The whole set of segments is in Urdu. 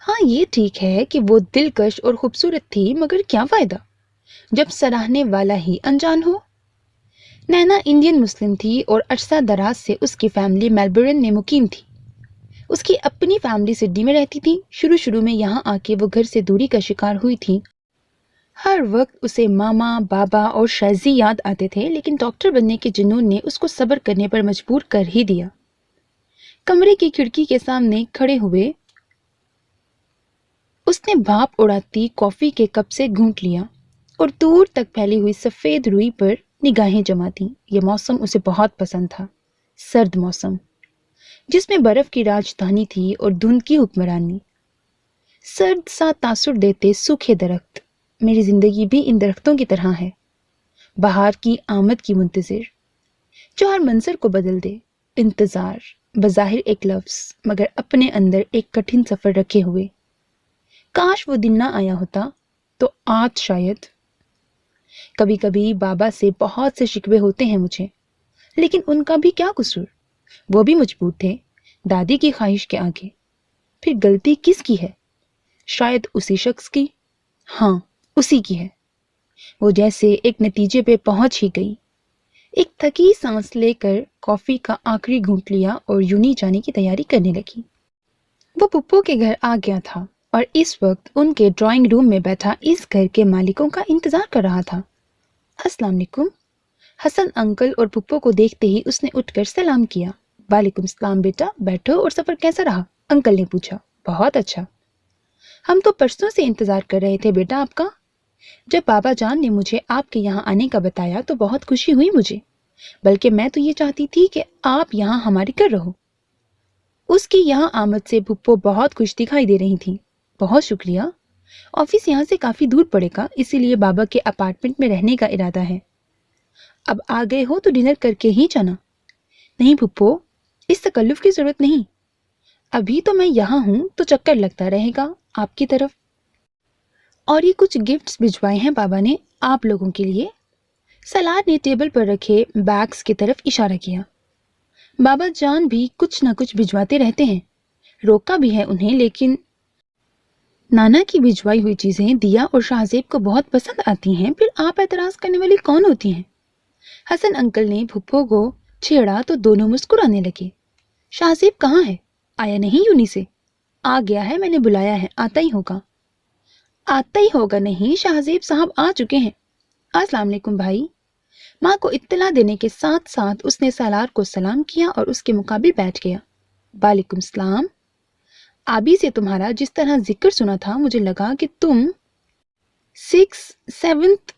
ہاں یہ ٹھیک ہے کہ وہ دلکش اور خوبصورت تھی، مگر کیا فائدہ جب سراہنے والا ہی انجان ہو۔ نینا انڈین مسلم تھی اور عرصہ دراز سے اس کی فیملی میلبورن میں مقیم تھی۔ اس کی اپنی فیملی سڈنی میں رہتی تھی۔ شروع میں یہاں آ کے وہ گھر سے دوری کا شکار ہوئی تھی۔ ہر وقت اسے ماما، بابا اور شہزی یاد آتے تھے، لیکن ڈاکٹر بننے کے جنون نے اس کو صبر کرنے پر مجبور کر ہی دیا۔ کمرے کی کھڑکی کے سامنے کھڑے ہوئے اس نے بھاپ اڑاتی کافی کے کپ سے گھونٹ لیا اور دور تک پھیلی ہوئی سفید روئی پر نگاہیں جما دیں۔ یہ موسم اسے بہت پسند تھا، سرد موسم جس میں برف کی راجدھانی تھی اور دھند کی حکمرانی۔ سرد سا تاثر دیتے سوکھے درخت، میری زندگی بھی ان درختوں کی طرح ہے، بہار کی آمد کی منتظر، جو ہر منظر کو بدل دے۔ انتظار بظاہر ایک لفظ، مگر اپنے اندر ایک کٹھن سفر رکھے ہوئے۔ کاش وہ دن نہ آیا ہوتا تو آج شاید۔ کبھی کبھی بابا سے بہت سے شکوے ہوتے ہیں مجھے، لیکن ان کا بھی کیا قصور، وہ بھی مجبور تھے دادی کی خواہش کے آگے۔ پھر غلطی کس کی ہے؟ شاید اسی شخص کی۔ ہاں اسی کی ہے۔ وہ جیسے ایک نتیجے پہ پہنچ ہی گئی۔ ایک تھکی سانس لے کر کافی کا آخری گھونٹ لیا اور یونی جانے کی تیاری کرنے لگی۔ وہ پپو کے گھر آ گیا تھا اور اس وقت ان کے ڈرائنگ روم میں بیٹھا اس گھر کے مالکوں کا انتظار کر رہا تھا۔ السلام علیکم۔ حسن انکل اور پپو کو دیکھتے ہی اس نے اٹھ کر سلام کیا۔ وعلیکم السلام بیٹا، بیٹھو۔ اور سفر کیسا رہا؟ انکل نے پوچھا۔ بہت اچھا، ہم تو پرسوں سے انتظار کر رہے تھے بیٹا آپ کا۔ جب بابا جان نے مجھے آپ کے یہاں آنے کا بتایا تو بہت خوشی ہوئی مجھے، بلکہ میں تو یہ چاہتی تھی کہ آپ یہاں ہمارے گھر رہو۔ اس کی یہاں آمد سے پپو بہت خوش دکھائی دے رہی تھیں۔ بہت شکریہ، آفس یہاں سے کافی دور پڑے گا، اسی لیے بابا کے اپارٹمنٹ میں رہنے کا ارادہ ہے۔ اب آ گئے ہو تو ڈنر کر کے ہی جانا۔ نہیں پپو، اس تکلف کی ضرورت نہیں، ابھی تو میں یہاں ہوں تو چکر لگتا رہے گا آپ کی طرف۔ اور یہ کچھ گفٹس بھجوائے ہیں بابا نے آپ لوگوں کے لیے۔ سلاد نے ٹیبل پر رکھے بیگز کی طرف اشارہ کیا۔ بابا جان بھی کچھ نہ کچھ بھجواتے رہتے ہیں، روکا بھی ہے انہیں، لیکن نانا کی بھجوائی ہوئی چیزیں دیا اور شاہزیب کو بہت پسند آتی ہیں، پھر آپ اعتراض کرنے والی کون ہوتی ہیں؟ حسن انکل نے پھپھو کو چھیڑا تو دونوں مسکرانے لگے۔ شاہزیب کہاں ہے؟ آیا نہیں یونی سے؟ آ گیا ہے، میں نے بلایا ہے، آتا ہی ہوگا۔ آتا ہی ہوگا نہیں، شاہزیب صاحب آ چکے ہیں۔ السلام علیکم بھائی۔ ماں کو اطلاع دینے کے ساتھ ساتھ اس نے سالار کو سلام کیا اور اس کے مقابل بیٹھ گیا۔ وعلیکم السلام۔ آبی سے تمہارا جس طرح ذکر سنا تھا مجھے لگا کہ تم 6-7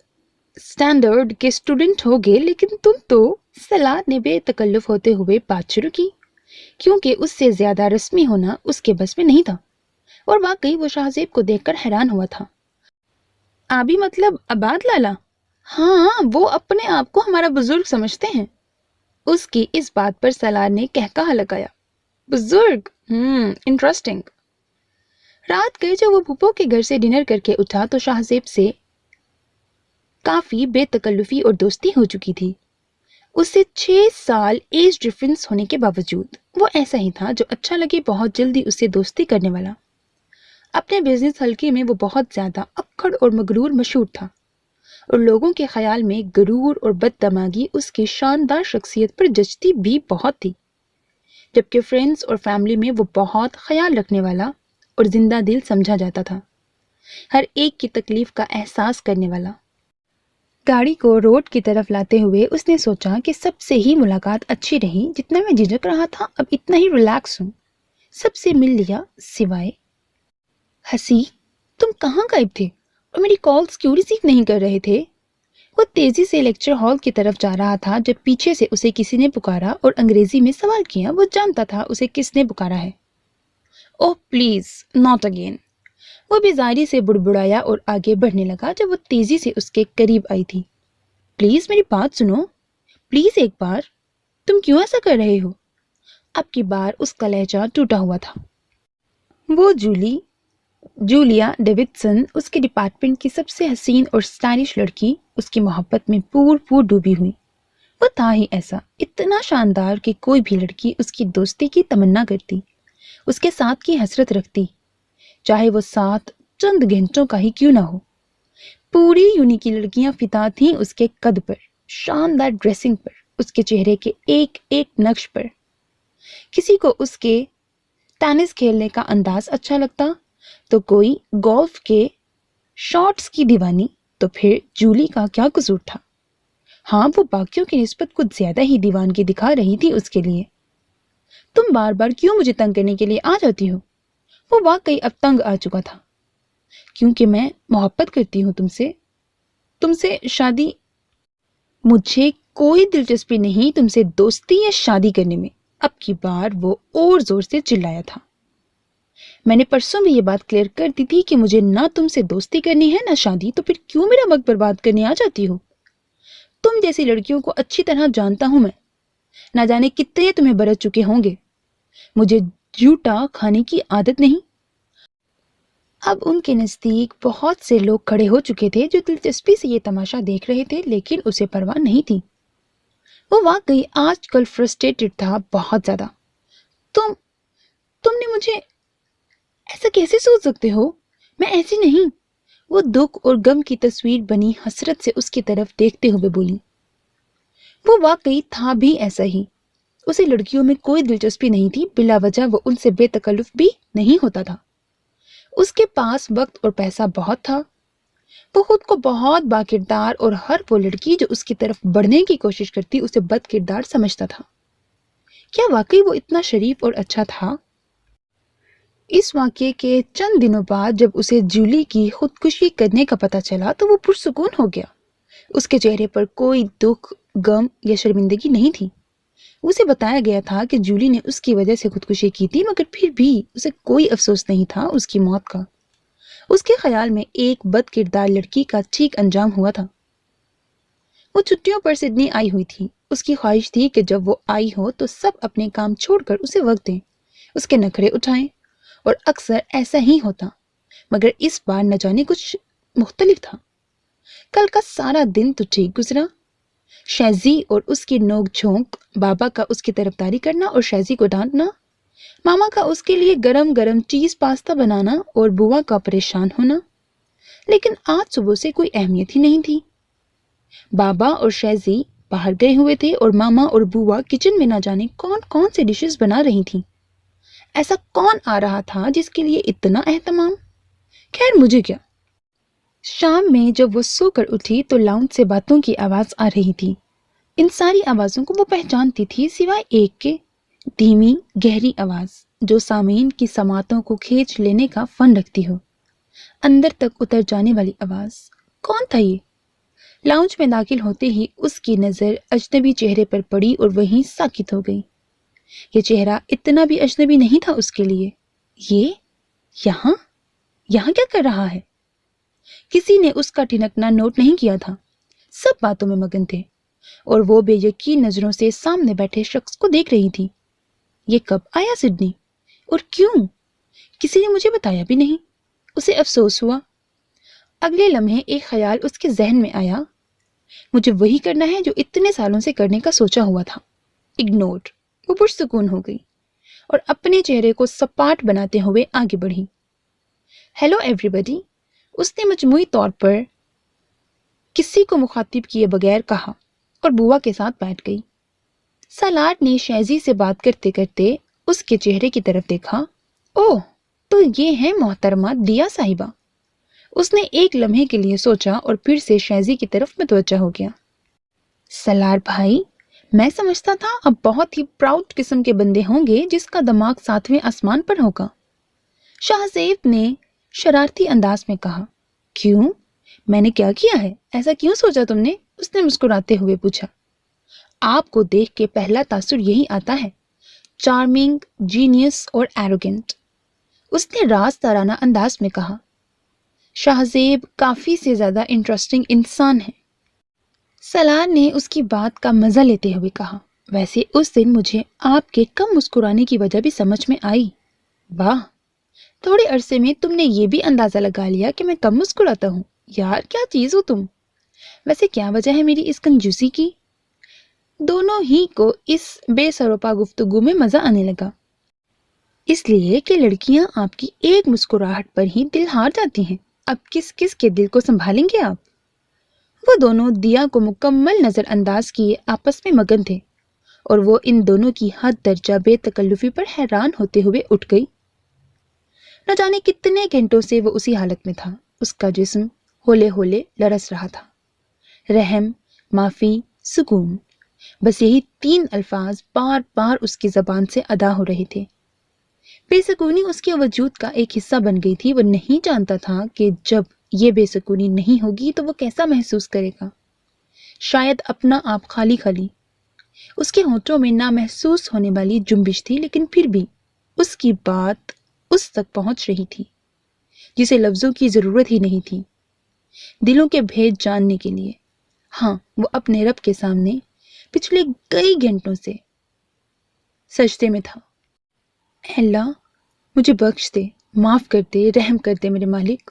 اسٹینڈرڈ کے اسٹوڈنٹ ہوگے، لیکن تم تو… سلار نے بے تکلف ہوتے ہوئے بات شروع کی، کیونکہ اس سے زیادہ رسمی ہونا اس کے بس میں نہیں تھا، اور واقعی وہ شاہزیب کو دیکھ کر حیران ہوا تھا۔ آبی مطلب عباد لالا؟ ہاں، وہ اپنے آپ کو ہمارا بزرگ سمجھتے ہیں۔ اس کی اس بات پر سالار نے کہکہا لگایا۔ بزرگ؟ انٹرسٹنگ۔ رات گئے جب وہ پھپھو کے گھر سے ڈنر کر کے اٹھا تو شاہزیب سے کافی بے تکلفی اور دوستی ہو چکی تھی۔ اس سے 6 سال ایج ڈفرنس ہونے کے باوجود وہ ایسا ہی تھا جو اچھا لگے بہت جلدی اس سے دوستی کرنے والا۔ اپنے بزنس حلقے میں وہ بہت زیادہ اکڑ اور مغرور مشہور تھا، اور لوگوں کے خیال میں غرور اور بد دماغی اس کی شاندار شخصیت پر جچتی بھی بہت تھی، جبکہ فرینڈز اور فیملی میں وہ بہت خیال رکھنے والا اور زندہ دل سمجھا جاتا تھا، ہر ایک کی تکلیف کا احساس کرنے والا۔ گاڑی کو روڈ کی طرف لاتے ہوئے اس نے سوچا کہ سب سے ہی ملاقات اچھی رہی، جتنا میں جھجک رہا تھا اب اتنا ہی ریلیکس ہوں، سب سے مل لیا سوائے… ہسی، تم کہاں غائب تھے اور میری کالز کیوں ریسیو نہیں کر رہے تھے؟ وہ تیزی سے لیکچر ہال کی طرف جا رہا تھا جب پیچھے سے اسے کسی نے پکارا اور انگریزی میں سوال کیا۔ وہ جانتا تھا اسے کس نے پکارا ہے۔ اوہ پلیز ناٹ اگین، وہ بیزاری سے بڑبڑایا اور آگے بڑھنے لگا جب وہ تیزی سے اس کے قریب آئی تھی۔ پلیز میری بات سنو، پلیز ایک بار، تم کیوں ایسا کر رہے ہو؟ اب کی بار اس کا لہجہ ٹوٹا ہوا تھا۔ وہ جولیا ڈیوڈسن، اس کے ڈپارٹمنٹ کی سب سے حسین اور سٹائلش لڑکی، اس کی محبت میں پور ڈوبی ہوئی۔ وہ تھا ہی ایسا، اتنا شاندار کہ کوئی بھی لڑکی اس کی دوستی کی تمنا کرتی، اس کے ساتھ کی حسرت رکھتی، چاہے وہ ساتھ چند گھنٹوں کا ہی کیوں نہ ہو۔ پوری یونی کی لڑکیاں فدا تھیں اس کے قد پر، شاندار ڈریسنگ پر، اس کے چہرے کے ایک ایک نقش پر۔ کسی کو اس کے ٹینس کھیلنے کا انداز اچھا لگتا تو کوئی گولف کے شاٹس کی دیوانی، تو پھر جولی کا کیا قصور تھا؟ ہاں، وہ باقیوں کی نسبت کچھ زیادہ ہی دیوانگی دکھا رہی تھی اس کے لیے۔ تم بار بار کیوں مجھے تنگ کرنے کے لیے آ جاتی ہو؟ وہ واقعی اب تنگ آ چکا تھا۔ کیونکہ میں محبت کرتی ہوں تم سے شادی۔ مجھے کوئی دلچسپی نہیں تم سے دوستی یا شادی کرنے میں۔ اب کی بار وہ اور زور سے چلایا تھا۔ میں نے پرسوں بھی یہ بات کلیئر کر دی تھی کہ مجھے نہ تم سے دوستی کرنی ہے نہ شادی، تو پھر کیوں میرا وقت برباد کرنے آ جاتی ہو؟ تم جیسی لڑکیوں کو اچھی طرح جانتا ہوں میں، نہ جانے کتنے تمہیں برس چکے ہوں گے۔ مجھے جھوٹا کھانے کی عادت نہیں۔ اب ان کے نزدیک بہت سے لوگ کھڑے ہو چکے تھے جو دلچسپی سے یہ تماشا دیکھ رہے تھے، لیکن اسے پرواہ نہیں تھی۔ وہ واقعی آج کل فرسٹریٹڈ تھا، بہت زیادہ۔ تم نے مجھے ایسا کیسے سوچ سکتے ہو؟ میں ایسی نہیں۔ وہ دکھ اور غم کی تصویر بنی حسرت سے اس کی طرف دیکھتے ہوئے بولی۔ وہ واقعی تھا بھی ایسا ہی۔ اسے لڑکیوں میں کوئی دلچسپی نہیں تھی، بلا وجہ وہ ان سے بے تکلف بھی نہیں ہوتا تھا۔ اس کے پاس وقت اور پیسہ بہت تھا۔ وہ خود کو بہت با کردار، اور ہر وہ لڑکی جو اس کی طرف بڑھنے کی کوشش کرتی اسے بد کردار سمجھتا تھا۔ کیا واقعی وہ اتنا شریف اور اچھا تھا؟ اس واقعے کے چند دنوں بعد جب اسے جولی کی خودکشی کرنے کا پتہ چلا تو وہ پرسکون ہو گیا۔ اس کے چہرے پر کوئی دکھ، غم یا شرمندگی نہیں تھی۔ اسے بتایا گیا تھا کہ جولی نے اس کی وجہ سے خودکشی کی تھی، مگر پھر بھی اسے کوئی افسوس نہیں تھا اس کی موت کا۔ اس کے خیال میں ایک بد کردار لڑکی کا ٹھیک انجام ہوا تھا۔ وہ چھٹیوں پر سڈنی آئی ہوئی تھی۔ اس کی خواہش تھی کہ جب وہ آئی ہو تو سب اپنے کام چھوڑ کر اسے وقت دیں، اس کے نخرے اٹھائیں، اور اکثر ایسا ہی ہوتا، مگر اس بار نہ جانے کچھ مختلف تھا۔ کل کا سارا دن تو ٹھیک گزرا۔ شیزی اور اس کی نوک جھونک، بابا کا اس کی طرفداری کرنا اور شیزی کو ڈانٹنا، ماما کا اس کے لیے گرم گرم چیز پاستا بنانا اور بوا کا پریشان ہونا، لیکن آج صبح سے کوئی اہمیت ہی نہیں تھی۔ بابا اور شیزی باہر گئے ہوئے تھے اور ماما اور بوا کچن میں نہ جانے کون کون سے ڈشز بنا رہی تھیں۔ ایسا کون آ رہا تھا جس کے لیے اتنا اہتمام؟ خیر، مجھے کیا۔ شام میں جب وہ سو کر اٹھی تو لاؤنج سے باتوں کی آواز آ رہی تھی۔ ان ساری آوازوں کو وہ پہچانتی تھی سوائے ایک کے، دھیمی گہری آواز جو سامعین کی سماعتوں کو کھینچ لینے کا فن رکھتی ہو، اندر تک اتر جانے والی آواز۔ کون تھا یہ؟ لاؤنج میں داخل ہوتے ہی اس کی نظر اجنبی چہرے پر پڑی اور وہیں ساکت ہو گئی۔ یہ چہرہ اتنا بھی اجنبی نہیں تھا اس کے لیے۔ یہ یہاں کیا کر رہا ہے؟ کسی نے اس کا ٹھنکنا نوٹ نہیں کیا تھا۔ سب باتوں میں مگن تھے اور وہ بے یقین نظروں سے سامنے بیٹھے شخص کو دیکھ رہی تھی۔ یہ کب آیا سڈنی؟ اور کیوں؟ کسی نے مجھے بتایا بھی نہیں۔ اسے افسوس ہوا۔ اگلے لمحے ایک خیال اس کے ذہن میں آیا، مجھے وہی کرنا ہے جو اتنے سالوں سے کرنے کا سوچا ہوا تھا۔ اگنورڈ۔ وہ پرسکون ہو گئی اور اپنے چہرے کو سپاٹ بناتے ہوئے آگے بڑھی۔ ہیلو ایوری بڈی، اس نے مجموعی طور پر کسی کو مخاطب کیے بغیر کہا اور بوا کے ساتھ بیٹھ گئی۔ سالار نے شیزی سے بات کرتے کرتے اس کے چہرے کی طرف دیکھا۔ اوہ، تو یہ ہے محترمہ دیا صاحبہ۔ اس نے ایک لمحے کے لیے سوچا اور پھر سے شیزی کی طرف متوجہ ہو گیا۔ سالار بھائی، میں سمجھتا تھا اب بہت ہی پراؤڈ قسم کے بندے ہوں گے جس کا دماغ 7ویں آسمان پر ہوگا۔ شاہزیب نے شرارتی انداز میں کہا۔ کیوں؟ میں نے کیا کیا ہے؟ ایسا کیوں سوچا تم نے؟ اس نے مسکراتے ہوئے پوچھا۔ آپ کو دیکھ کے پہلا تاثر یہی آتا ہے، چارمنگ، جینیس اور ایروگنٹ، اس نے راز دارانہ انداز میں کہا۔ شاہزیب کافی سے زیادہ انٹرسٹنگ انسان ہے، سالار نے اس کی بات کا مزہ لیتے ہوئے کہا۔ ویسے اس دن مجھے آپ کے کم مسکرانے کی وجہ بھی سمجھ میں آئی۔ واہ، تھوڑے عرصے میں تم نے یہ بھی اندازہ لگا لیا کہ میں کم مسکراتا ہوں۔ یار کیا چیز ہو تم۔ ویسے کیا وجہ ہے میری اس کنجوسی کی؟ دونوں ہی کو اس بے سروپا گفتگو میں مزہ آنے لگا۔ اس لیے کہ لڑکیاں آپ کی ایک مسکراہٹ پر ہی دل ہار جاتی ہیں۔ اب کس کس کے دل کو سنبھالیں گے آپ؟ وہ دونوں دیا کو مکمل نظر انداز کیے آپس میں مگن تھے اور وہ ان دونوں کی حد درجہ بے تکلفی پر حیران ہوتے ہوئے اٹھ گئی۔ نہ جانے کتنے گھنٹوں سے وہ اسی حالت میں تھا۔ اس کا جسم ہولے ہولے لرز رہا تھا۔ رحم، معافی، سکون، بس یہی 3 الفاظ بار بار اس کی زبان سے ادا ہو رہے تھے۔ بے سکونی اس کے وجود کا ایک حصہ بن گئی تھی۔ وہ نہیں جانتا تھا کہ جب یہ بے سکونی نہیں ہوگی تو وہ کیسا محسوس کرے گا۔ شاید اپنا آپ خالی خالی۔ اس کے ہونٹوں میں نامحسوس ہونے والی جنبش تھی، لیکن پھر بھی اس کی بات اس تک پہنچ رہی تھی جسے لفظوں کی ضرورت ہی نہیں تھی دلوں کے بھید جاننے کے لیے۔ ہاں، وہ اپنے رب کے سامنے پچھلے کئی گھنٹوں سے سجدے میں تھا۔ اے اللہ، مجھے بخش دے، معاف کر دے، رحم کر دے میرے مالک۔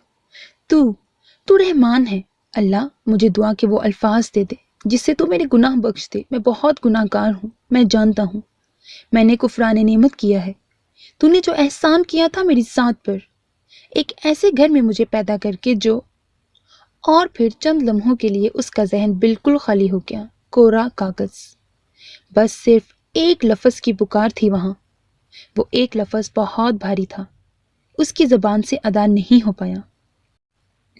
تو رحمان ہے۔ اللہ، مجھے دعا کے وہ الفاظ دے دے جس سے تو میرے گناہ بخش دے۔ میں بہت گناہ گار ہوں، میں جانتا ہوں میں نے کفران نعمت کیا ہے۔ تو نے جو احسان کیا تھا میری ذات پر، ایک ایسے گھر میں مجھے پیدا کر کے جو… اور پھر چند لمحوں کے لیے اس کا ذہن بالکل خالی ہو گیا، کوڑا کاغذ۔ بس صرف ایک لفظ کی پکار تھی وہاں۔ وہ ایک لفظ بہت بھاری تھا، اس کی زبان سے ادا نہیں ہو پایا۔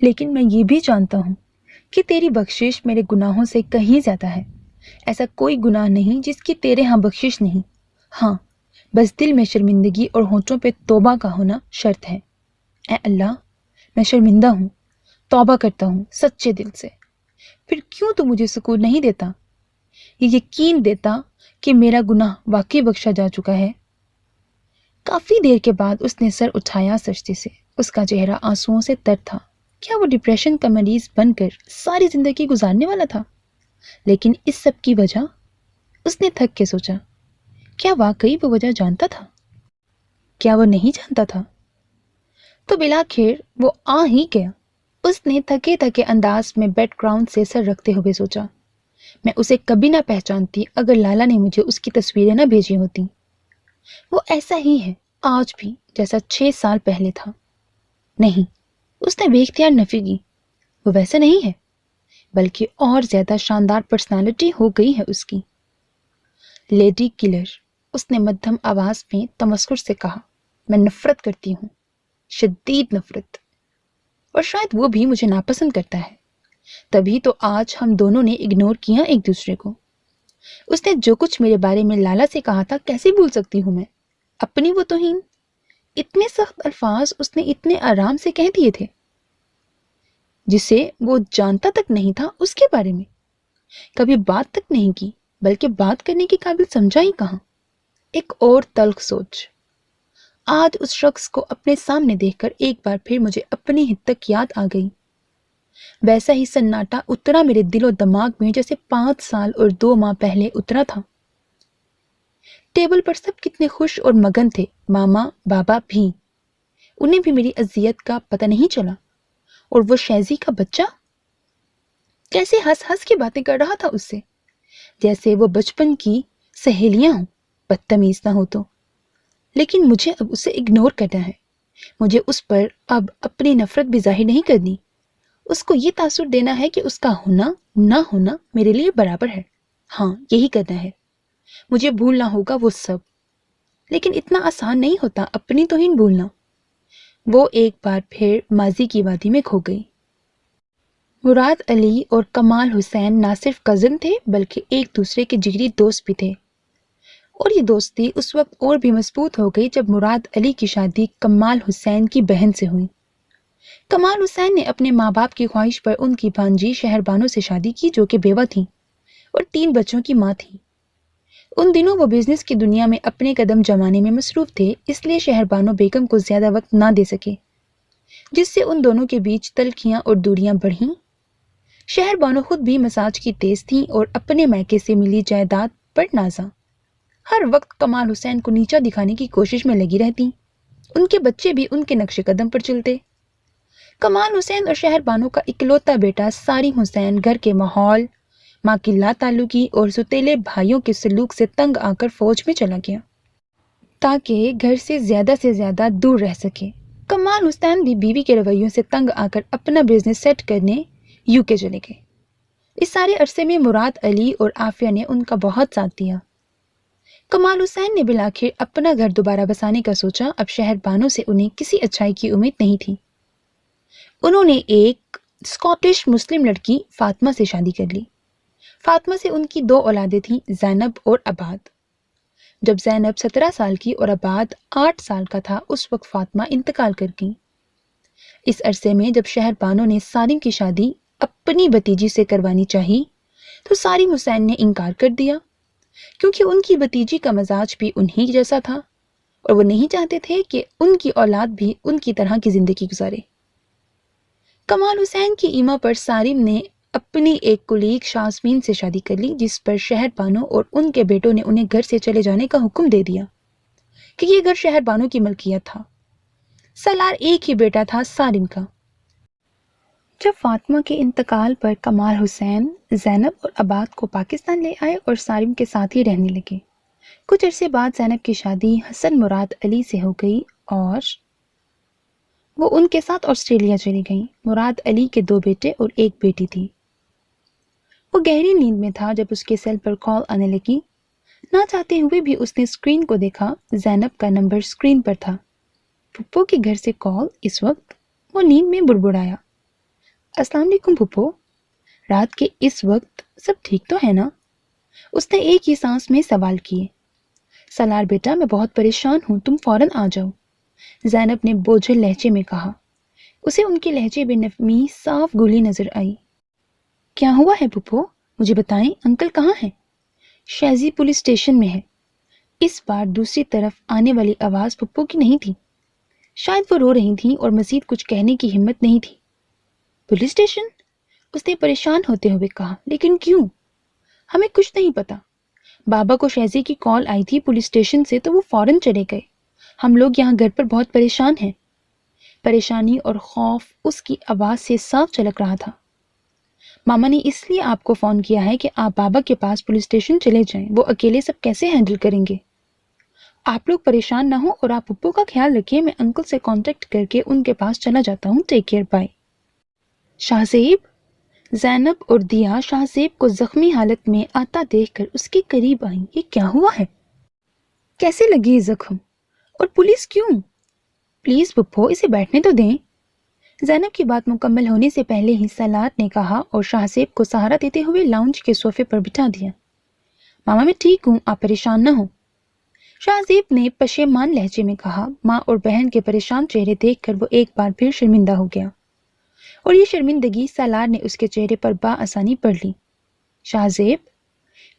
لیکن میں یہ بھی جانتا ہوں کہ تیری بخشش میرے گناہوں سے کہیں زیادہ ہے۔ ایسا کوئی گناہ نہیں جس کی تیرے ہاں بخشش نہیں۔ ہاں، بس دل میں شرمندگی اور ہونٹوں پہ توبہ کا ہونا شرط ہے۔ اے اللہ، میں شرمندہ ہوں، توبہ کرتا ہوں سچے دل سے۔ پھر کیوں تو مجھے سکون نہیں دیتا، یہ یقین دیتا کہ میرا گناہ واقعی بخشا جا چکا ہے؟ کافی دیر کے بعد اس نے سر اٹھایا سجدے سے۔ اس کا چہرہ آنسوؤں سے تر تھا۔ کیا وہ ڈپریشن کا مریض بن کر ساری زندگی گزارنے والا تھا؟ لیکن اس سب کی وجہ… اس نے تھک کے سوچا، کیا واقعی وہ وجہ جانتا تھا؟ کیا وہ نہیں جانتا تھا؟ تو بلاخر وہ آ ہی گیا۔ اس نے تھکے تھکے انداز میں بیک گراؤنڈ سے سر رکھتے ہوئے سوچا، میں اسے کبھی نہ پہچانتی اگر لالا نے مجھے اس کی تصویریں نہ بھیجی ہوتی۔ وہ ایسا ہی ہے آج بھی جیسا 6 سال پہلے تھا۔ نہیں، اس نے بے اختیار نفی کی، وہ ویسا نہیں ہے، بلکہ اور زیادہ شاندار پرسنالٹی ہو گئی ہے اس کی۔ لیڈی کلر، اس نے مدھم آواز میں تمسخر سے کہا، میں نفرت کرتی ہوں، شدید نفرت، اور شاید وہ بھی مجھے ناپسند کرتا ہے۔ تبھی تو آج ہم دونوں نے اگنور کیا ایک دوسرے کو۔ اس نے جو کچھ میرے بارے میں لالا سے کہا تھا کیسے بھول سکتی ہوں میں؟ اپنی وہ توہین، اتنے سخت الفاظ اس نے اتنے آرام سے کہہ دیے تھے، جسے وہ جانتا تک نہیں تھا اس کے بارے میں۔ کبھی بات تک نہیں کی، بلکہ بات کرنے کے قابل سمجھا ہی کہاں۔ ایک اور تلخ سوچ، آج اس شخص کو اپنے سامنے دیکھ کر ایک بار پھر مجھے اپنی حد تک یاد آ گئی۔ ویسا ہی سناٹا اترا میرے دل و دماغ میں جیسے 5 سال اور 2 ماہ پہلے اترا تھا۔ ٹیبل پر سب کتنے خوش اور مگن تھے، ماما بابا بھی۔ انہیں بھی میری اذیت کا پتہ نہیں چلا۔ اور وہ شیزی کا بچہ کیسے ہنس ہنس کے باتیں کر رہا تھا اس سے، جیسے وہ بچپن کی سہیلیاں ہوں، بدتمیز نہ ہو تو۔ لیکن مجھے اب اسے اگنور کرنا ہے۔ مجھے اس پر اب اپنی نفرت بھی ظاہر نہیں کرنی۔ اس کو یہ تاثر دینا ہے کہ اس کا ہونا نہ ہونا میرے لیے برابر ہے۔ ہاں، یہی کرنا ہے۔ مجھے بھولنا ہوگا وہ سب، لیکن اتنا آسان نہیں ہوتا اپنی توہین بھولنا۔ وہ ایک بار پھر ماضی کی وادی میں کھو گئی۔ مراد علی اور کمال حسین نہ صرف کزن تھے بلکہ ایک دوسرے کے جگری دوست بھی تھے، اور یہ دوستی اس وقت اور بھی مضبوط ہو گئی جب مراد علی کی شادی کمال حسین کی بہن سے ہوئی۔ کمال حسین نے اپنے ماں باپ کی خواہش پر ان کی بھانجی شہر بانو سے شادی کی، جو کہ بیوہ تھی اور 3 بچوں کی ماں تھی۔ ان دنوں وہ بزنس کی دنیا میں اپنے قدم جمانے میں مصروف تھے، اس لیے شہر بانو بیگم کو زیادہ وقت نہ دے سکے، جس سے ان دونوں کے بیچ تلخیاں اور دوریاں بڑھیں۔ شہر بانو خود بھی مزاج کی تیز تھیں اور اپنے میکے سے ملی جائیداد پر نازاں، ہر وقت کمال حسین کو نیچا دکھانے کی کوشش میں لگی رہتی۔ ان کے بچے بھی ان کے نقش قدم پر چلتے۔ کمال حسین اور شہر بانو کا اکلوتا بیٹا ساری حسین گھر کے ماحول، ماں کی لا تعلقی اور ستیلے بھائیوں کے سلوک سے تنگ آ کر فوج میں چلا گیا۔ تاکہ گھر سے زیادہ دور رہ سکے۔ کمال حسین بھی بیوی کے رویوں سے تنگ آ کر اپنا بزنس سیٹ کرنے UK چلے گئے۔ اس سارے عرصے میں مراد علی اور عافیہ نے ان کا بہت ساتھ دیا۔ کمال حسین نے بالآخر اپنا گھر دوبارہ بسانے کا سوچا۔ اب شہر بانوں سے انہیں کسی اچھائی کی امید نہیں تھی۔ انہوں نے ایک اسکاٹش مسلم لڑکی فاطمہ سے شادی کر لی۔ فاطمہ سے ان کی 2 اولادیں تھیں، زینب اور عباد۔ جب زینب 17 سال کی اور عباد 8 سال کا تھا، اس وقت فاطمہ انتقال کر گئی۔ اس عرصے میں جب شہر بانوں نے سالم کی شادی اپنی بھتیجی سے کروانی چاہی تو سالم حسین نے انکار کر دیا، کیونکہ ان کی بھتیجی کا مزاج بھی انہی جیسا تھا اور وہ نہیں چاہتے تھے کہ ان کی اولاد بھی ان کی طرح کی زندگی گزارے۔ کمال حسین کی ایما پر سالم نے اپنی ایک کولیگ شاسمین سے شادی کر لی، جس پر شہر بانو اور ان کے بیٹوں نے انہیں گھر سے چلے جانے کا حکم دے دیا کہ یہ گھر شہر بانو کی ملکیت تھا۔ سالار ایک ہی بیٹا تھا سالم کا۔ جب فاطمہ کے انتقال پر کمال حسین زینب اور عباد کو پاکستان لے آئے اور سالم کے ساتھ ہی رہنے لگے۔ کچھ عرصے بعد زینب کی شادی حسن مراد علی سے ہو گئی اور وہ ان کے ساتھ آسٹریلیا چلی گئیں۔ مراد علی کے 2 بیٹے اور 1 بیٹی تھی۔ وہ گہری نیند میں تھا جب اس کے سیل پر کال آنے لگی۔ نہ چاہتے ہوئے بھی اس نے اسکرین کو دیکھا۔ زینب کا نمبر اسکرین پر تھا۔ پھپھو کے گھر سے کال۔ اس وقت وہ نیند میں بڑبڑایا، السلام علیکم پھپھو، رات کے اس وقت سب ٹھیک تو ہے نا؟ اس نے ایک ہی سانس میں سوال کیے۔ سالار بیٹا، میں بہت پریشان ہوں، تم فوراً آ جاؤ، زینب نے بوجھل لہجے میں کہا۔ اسے ان کے لہجے بے نفمی صاف گولی نظر آئی۔ کیا ہوا ہے پھپھو؟ مجھے بتائیں، انکل کہاں ہے؟ شہزی پولیس اسٹیشن میں ہے۔ اس بار دوسری طرف آنے والی آواز پھپھو کی نہیں تھی۔ شاید وہ رو رہی تھیں اور مزید کچھ کہنے کی ہمت نہیں تھی۔ Police station? اس نے پریشان ہوتے ہوئے کہا، لیکن کیوں؟ ہمیں کچھ نہیں پتا۔ بابا کو شہزی کی کال آئی تھی پولیس اسٹیشن سے تو وہ فوراً چلے گئے۔ ہم لوگ یہاں گھر پر بہت پریشان ہیں۔ پریشانی اور خوف اس کی آواز سے صاف جھلک رہا تھا۔ ماما نے اس لیے آپ کو فون کیا ہے کہ آپ بابا کے پاس پولیس اسٹیشن چلے جائیں، وہ اکیلے سب کیسے ہینڈل کریں گے؟ آپ لوگ پریشان نہ ہوں اور آپ پپو کا خیال رکھیں، میں انکل سے کانٹیکٹ کر کے ان کے پاس چلا جاتا ہوں۔ Take care, bye. شاہ زیب؟ زینب اور دیا شاہ زیب کو زخمی حالت میں آتا دیکھ کر اس کے قریب آئیں۔ یہ کیا ہوا ہے؟ کیسے لگی زخم؟ اور پولیس کیوں؟ پلیز پپو، اسے بیٹھنے تو دیں۔ زینب کی بات مکمل ہونے سے پہلے ہی سالار نے کہا اور شاہ زیب کو سہارا دیتے ہوئے لاؤنج کے صوفے پر بٹھا دیا۔ ماما میں ٹھیک ہوں، آپ پریشان نہ ہوں، شاہ زیب نے پشیمان لہجے میں کہا۔ ماں اور بہن کے پریشان چہرے دیکھ کر وہ ایک بار پھر شرمندہ ہو گیا، اور یہ شرمندگی سالار نے اس کے چہرے پر بآسانی پڑھ لی۔ شاہ زیب،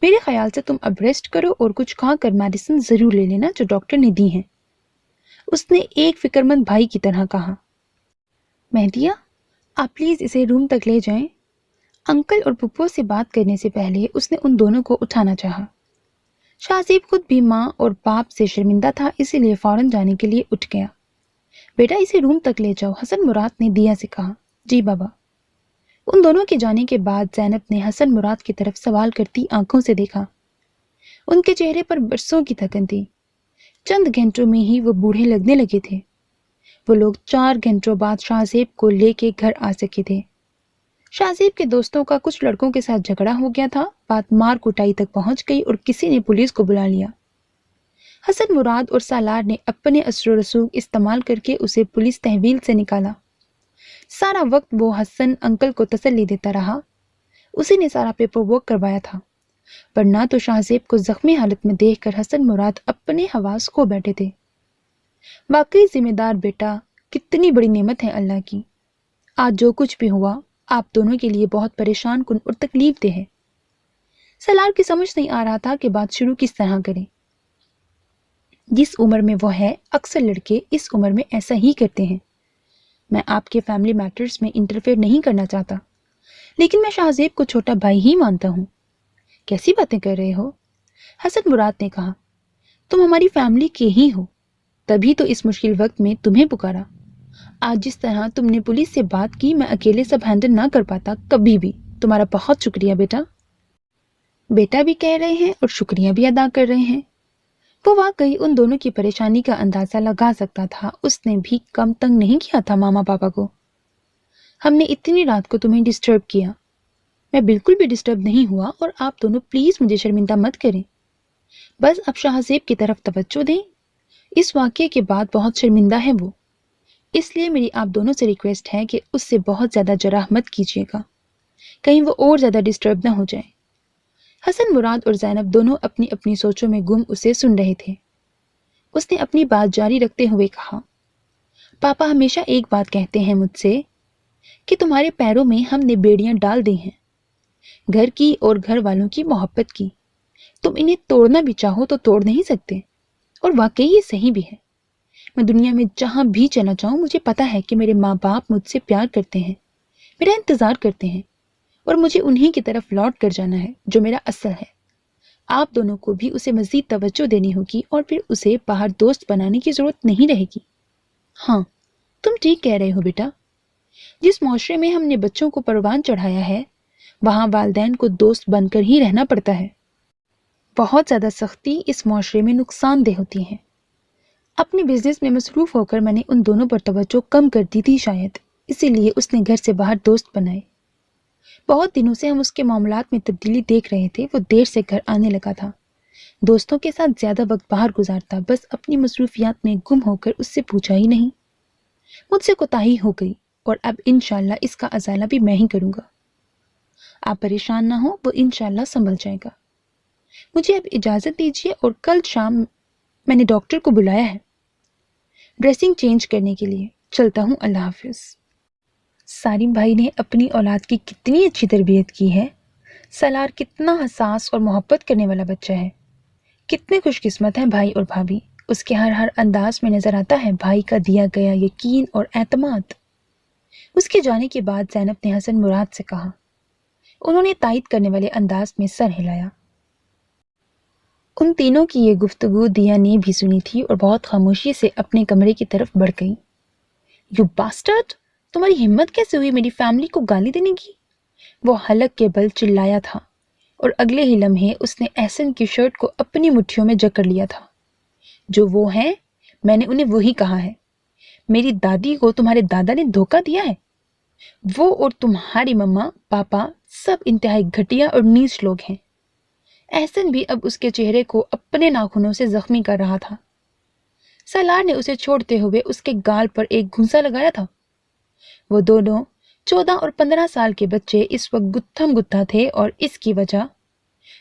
میرے خیال سے تم اب ریسٹ کرو اور کچھ کھا کر میڈیسن ضرور لے لینا جو ڈاکٹر نے دی ہیں، اس نے ایک فکرمند بھائی کی طرح کہا۔ مہدیہ، آپ پلیز اسے روم تک لے جائیں۔ انکل اور پپو سے بات کرنے سے پہلے اس نے ان دونوں کو اٹھانا چاہا۔ شاہ زیب خود بھی ماں اور باپ سے شرمندہ تھا، اسی لیے فوراً جانے کے لیے اٹھ گیا۔ بیٹا اسے روم تک لے جاؤ، حسن مراد نے دیا سے کہا۔ جی بابا۔ ان دونوں کے جانے کے بعد زینب نے حسن مراد کی طرف سوال کرتی آنکھوں سے دیکھا۔ ان کے چہرے پر برسوں کی تھکن تھی۔ چند گھنٹوں میں ہی وہ بوڑھے لگنے لگے تھے۔ وہ لوگ 4 گھنٹوں بعد شاہ زیب کو لے کے گھر آ سکے تھے۔ شاہ زیب کے دوستوں کا کچھ لڑکوں کے ساتھ جھگڑا ہو گیا تھا، بات مار کٹائی تک پہنچ گئی اور کسی نے پولیس کو بلا لیا۔ حسن مراد اور سالار نے اپنے اثر و رسوخ استعمال کر کے اسے پولیس تحویل سے نکالا۔ سارا وقت وہ حسن انکل کو تسلی دیتا رہا، اسی نے سارا پیپر ورک کروایا تھا، ورنہ تو شاہ زیب کو زخمی حالت میں دیکھ کر حسن مراد اپنے حواس کھو بیٹھے تھے۔ واقعی ذمہ دار بیٹا کتنی بڑی نعمت ہے اللہ کی۔ آج جو کچھ بھی ہوا آپ دونوں کے لیے بہت پریشان کن اور تکلیف دہ ہے۔ سالار کی سمجھ نہیں آ رہا تھا کہ بات شروع کس طرح کریں۔ جس عمر میں وہ ہے اکثر لڑکے اس عمر میں ایسا ہی کرتے ہیں۔ میں آپ کے فیملی میٹرز میں انٹرفیئر نہیں کرنا چاہتا، لیکن میں شاہ زیب کو چھوٹا بھائی ہی مانتا ہوں۔ کیسی باتیں کر رہے ہو؟ حسن مراد نے کہا۔ تم ہماری فیملی کے ہی ہو، تبھی تو اس مشکل وقت میں تمہیں پکارا۔ آج جس طرح تم نے پولیس سے بات کی، میں اکیلے سب ہینڈل نہ کر پاتا کبھی بھی۔ تمہارا بہت شکریہ بیٹا۔ بیٹا بھی کہہ رہے ہیں اور شکریہ بھی ادا کر رہے ہیں۔ وہ واقعی ان دونوں کی پریشانی کا اندازہ لگا سکتا تھا. اس نے بھی کم تنگ نہیں کیا تھا ماما پاپا کو. ہم نے اتنی رات کو تمہیں ڈسٹرب کیا. میں بالکل بھی ڈسٹرب نہیں ہوا اور آپ دونوں پلیز مجھے شرمندہ مت کریں. بس اب شاہ زیب کی طرف توجہ دیں. اس واقعے کے بعد بہت شرمندہ ہے وہ. اس لیے میری آپ دونوں سے ریکویسٹ ہے کہ اس سے بہت زیادہ جراح مت کیجیے گا. کہیں وہ اور زیادہ ڈسٹرب نہ ہو جائے. حسن مراد اور زینب دونوں اپنی اپنی سوچوں میں گم اسے سن رہے تھے. اس نے اپنی بات جاری رکھتے ہوئے کہا، پاپا ہمیشہ ایک بات کہتے ہیں مجھ سے کہ تمہارے پیروں میں ہم نے بیڑیاں ڈال دی ہیں، گھر کی اور گھر والوں کی محبت کی. تم انہیں توڑنا بھی چاہو تو توڑ نہیں سکتے. اور واقعی یہ صحیح بھی ہے. میں دنیا میں جہاں بھی چلا جاؤں مجھے پتا ہے کہ میرے ماں باپ مجھ سے پیار کرتے ہیں، میرا انتظار کرتے ہیں، اور مجھے انہی کی طرف لوٹ کر جانا ہے جو میرا اصل ہے. آپ دونوں کو بھی اسے مزید توجہ دینی ہوگی اور پھر اسے باہر دوست بنانے کی ضرورت نہیں رہے گی. ہاں تم ٹھیک کہہ رہے ہو بیٹا. جس معاشرے میں ہم نے بچوں کو پروان چڑھایا ہے وہاں والدین کو دوست بن کر ہی رہنا پڑتا ہے. بہت زیادہ سختی اس معاشرے میں نقصان دہ ہوتی ہے. اپنے بزنس میں مصروف ہو کر میں نے ان دونوں پر توجہ کم کر دی تھی شاید، اسی لیے اس نے گھر سے باہر دوست بنائے. بہت دنوں سے ہم اس کے معاملات میں تبدیلی دیکھ رہے تھے. وہ دیر سے گھر آنے لگا تھا، دوستوں کے ساتھ زیادہ وقت باہر گزارتا، بس اپنی مصروفیات میں گم ہو کر اس سے پوچھا ہی نہیں. مجھ سے کوتاہی ہو گئی اور اب انشاءاللہ اس کا ازالہ بھی میں ہی کروں گا. آپ پریشان نہ ہو، وہ انشاءاللہ سنبھل جائے گا. مجھے اب اجازت دیجیے اور کل شام میں نے ڈاکٹر کو بلایا ہے ڈریسنگ چینج کرنے کے لیے. چلتا ہوں، اللہ حافظ. سالم بھائی نے اپنی اولاد کی کتنی اچھی تربیت کی ہے. سالار کتنا حساس اور محبت کرنے والا بچہ ہے. کتنے خوش قسمت ہیں بھائی اور بھابھی. اس کے ہر انداز میں نظر آتا ہے بھائی کا دیا گیا یقین اور اعتماد. اس کے جانے کے بعد زینب نے حسن مراد سے کہا. انہوں نے تائید کرنے والے انداز میں سر ہلایا. ان تینوں کی یہ گفتگو دیا نے بھی سنی تھی اور بہت خاموشی سے اپنے کمرے کی طرف بڑھ گئی. یو باسٹرڈ، تمہاری ہمت کیسے ہوئی میری فیملی کو گالی دینے کی؟ وہ حلق کے بل چلایا تھا اور اگلے ہی لمحے اس نے احسن کی شرٹ کو اپنی مٹھیوں میں جکڑ لیا تھا. جو وہ ہیں میں نے انہیں وہی کہا ہے. میری دادی کو تمہارے دادا نے دھوکہ دیا ہے. وہ اور تمہاری مما پاپا سب انتہائی گھٹیا اور نیچ لوگ ہیں. احسن بھی اب اس کے چہرے کو اپنے ناخنوں سے زخمی کر رہا تھا. سالار نے اسے چھوڑتے ہوئے اس کے گال پر ایک گھونسا لگایا تھا. وہ دونوں 14 اور 15 سال کے بچے اس وقت گتھم گتھا تھے اور اس کی وجہ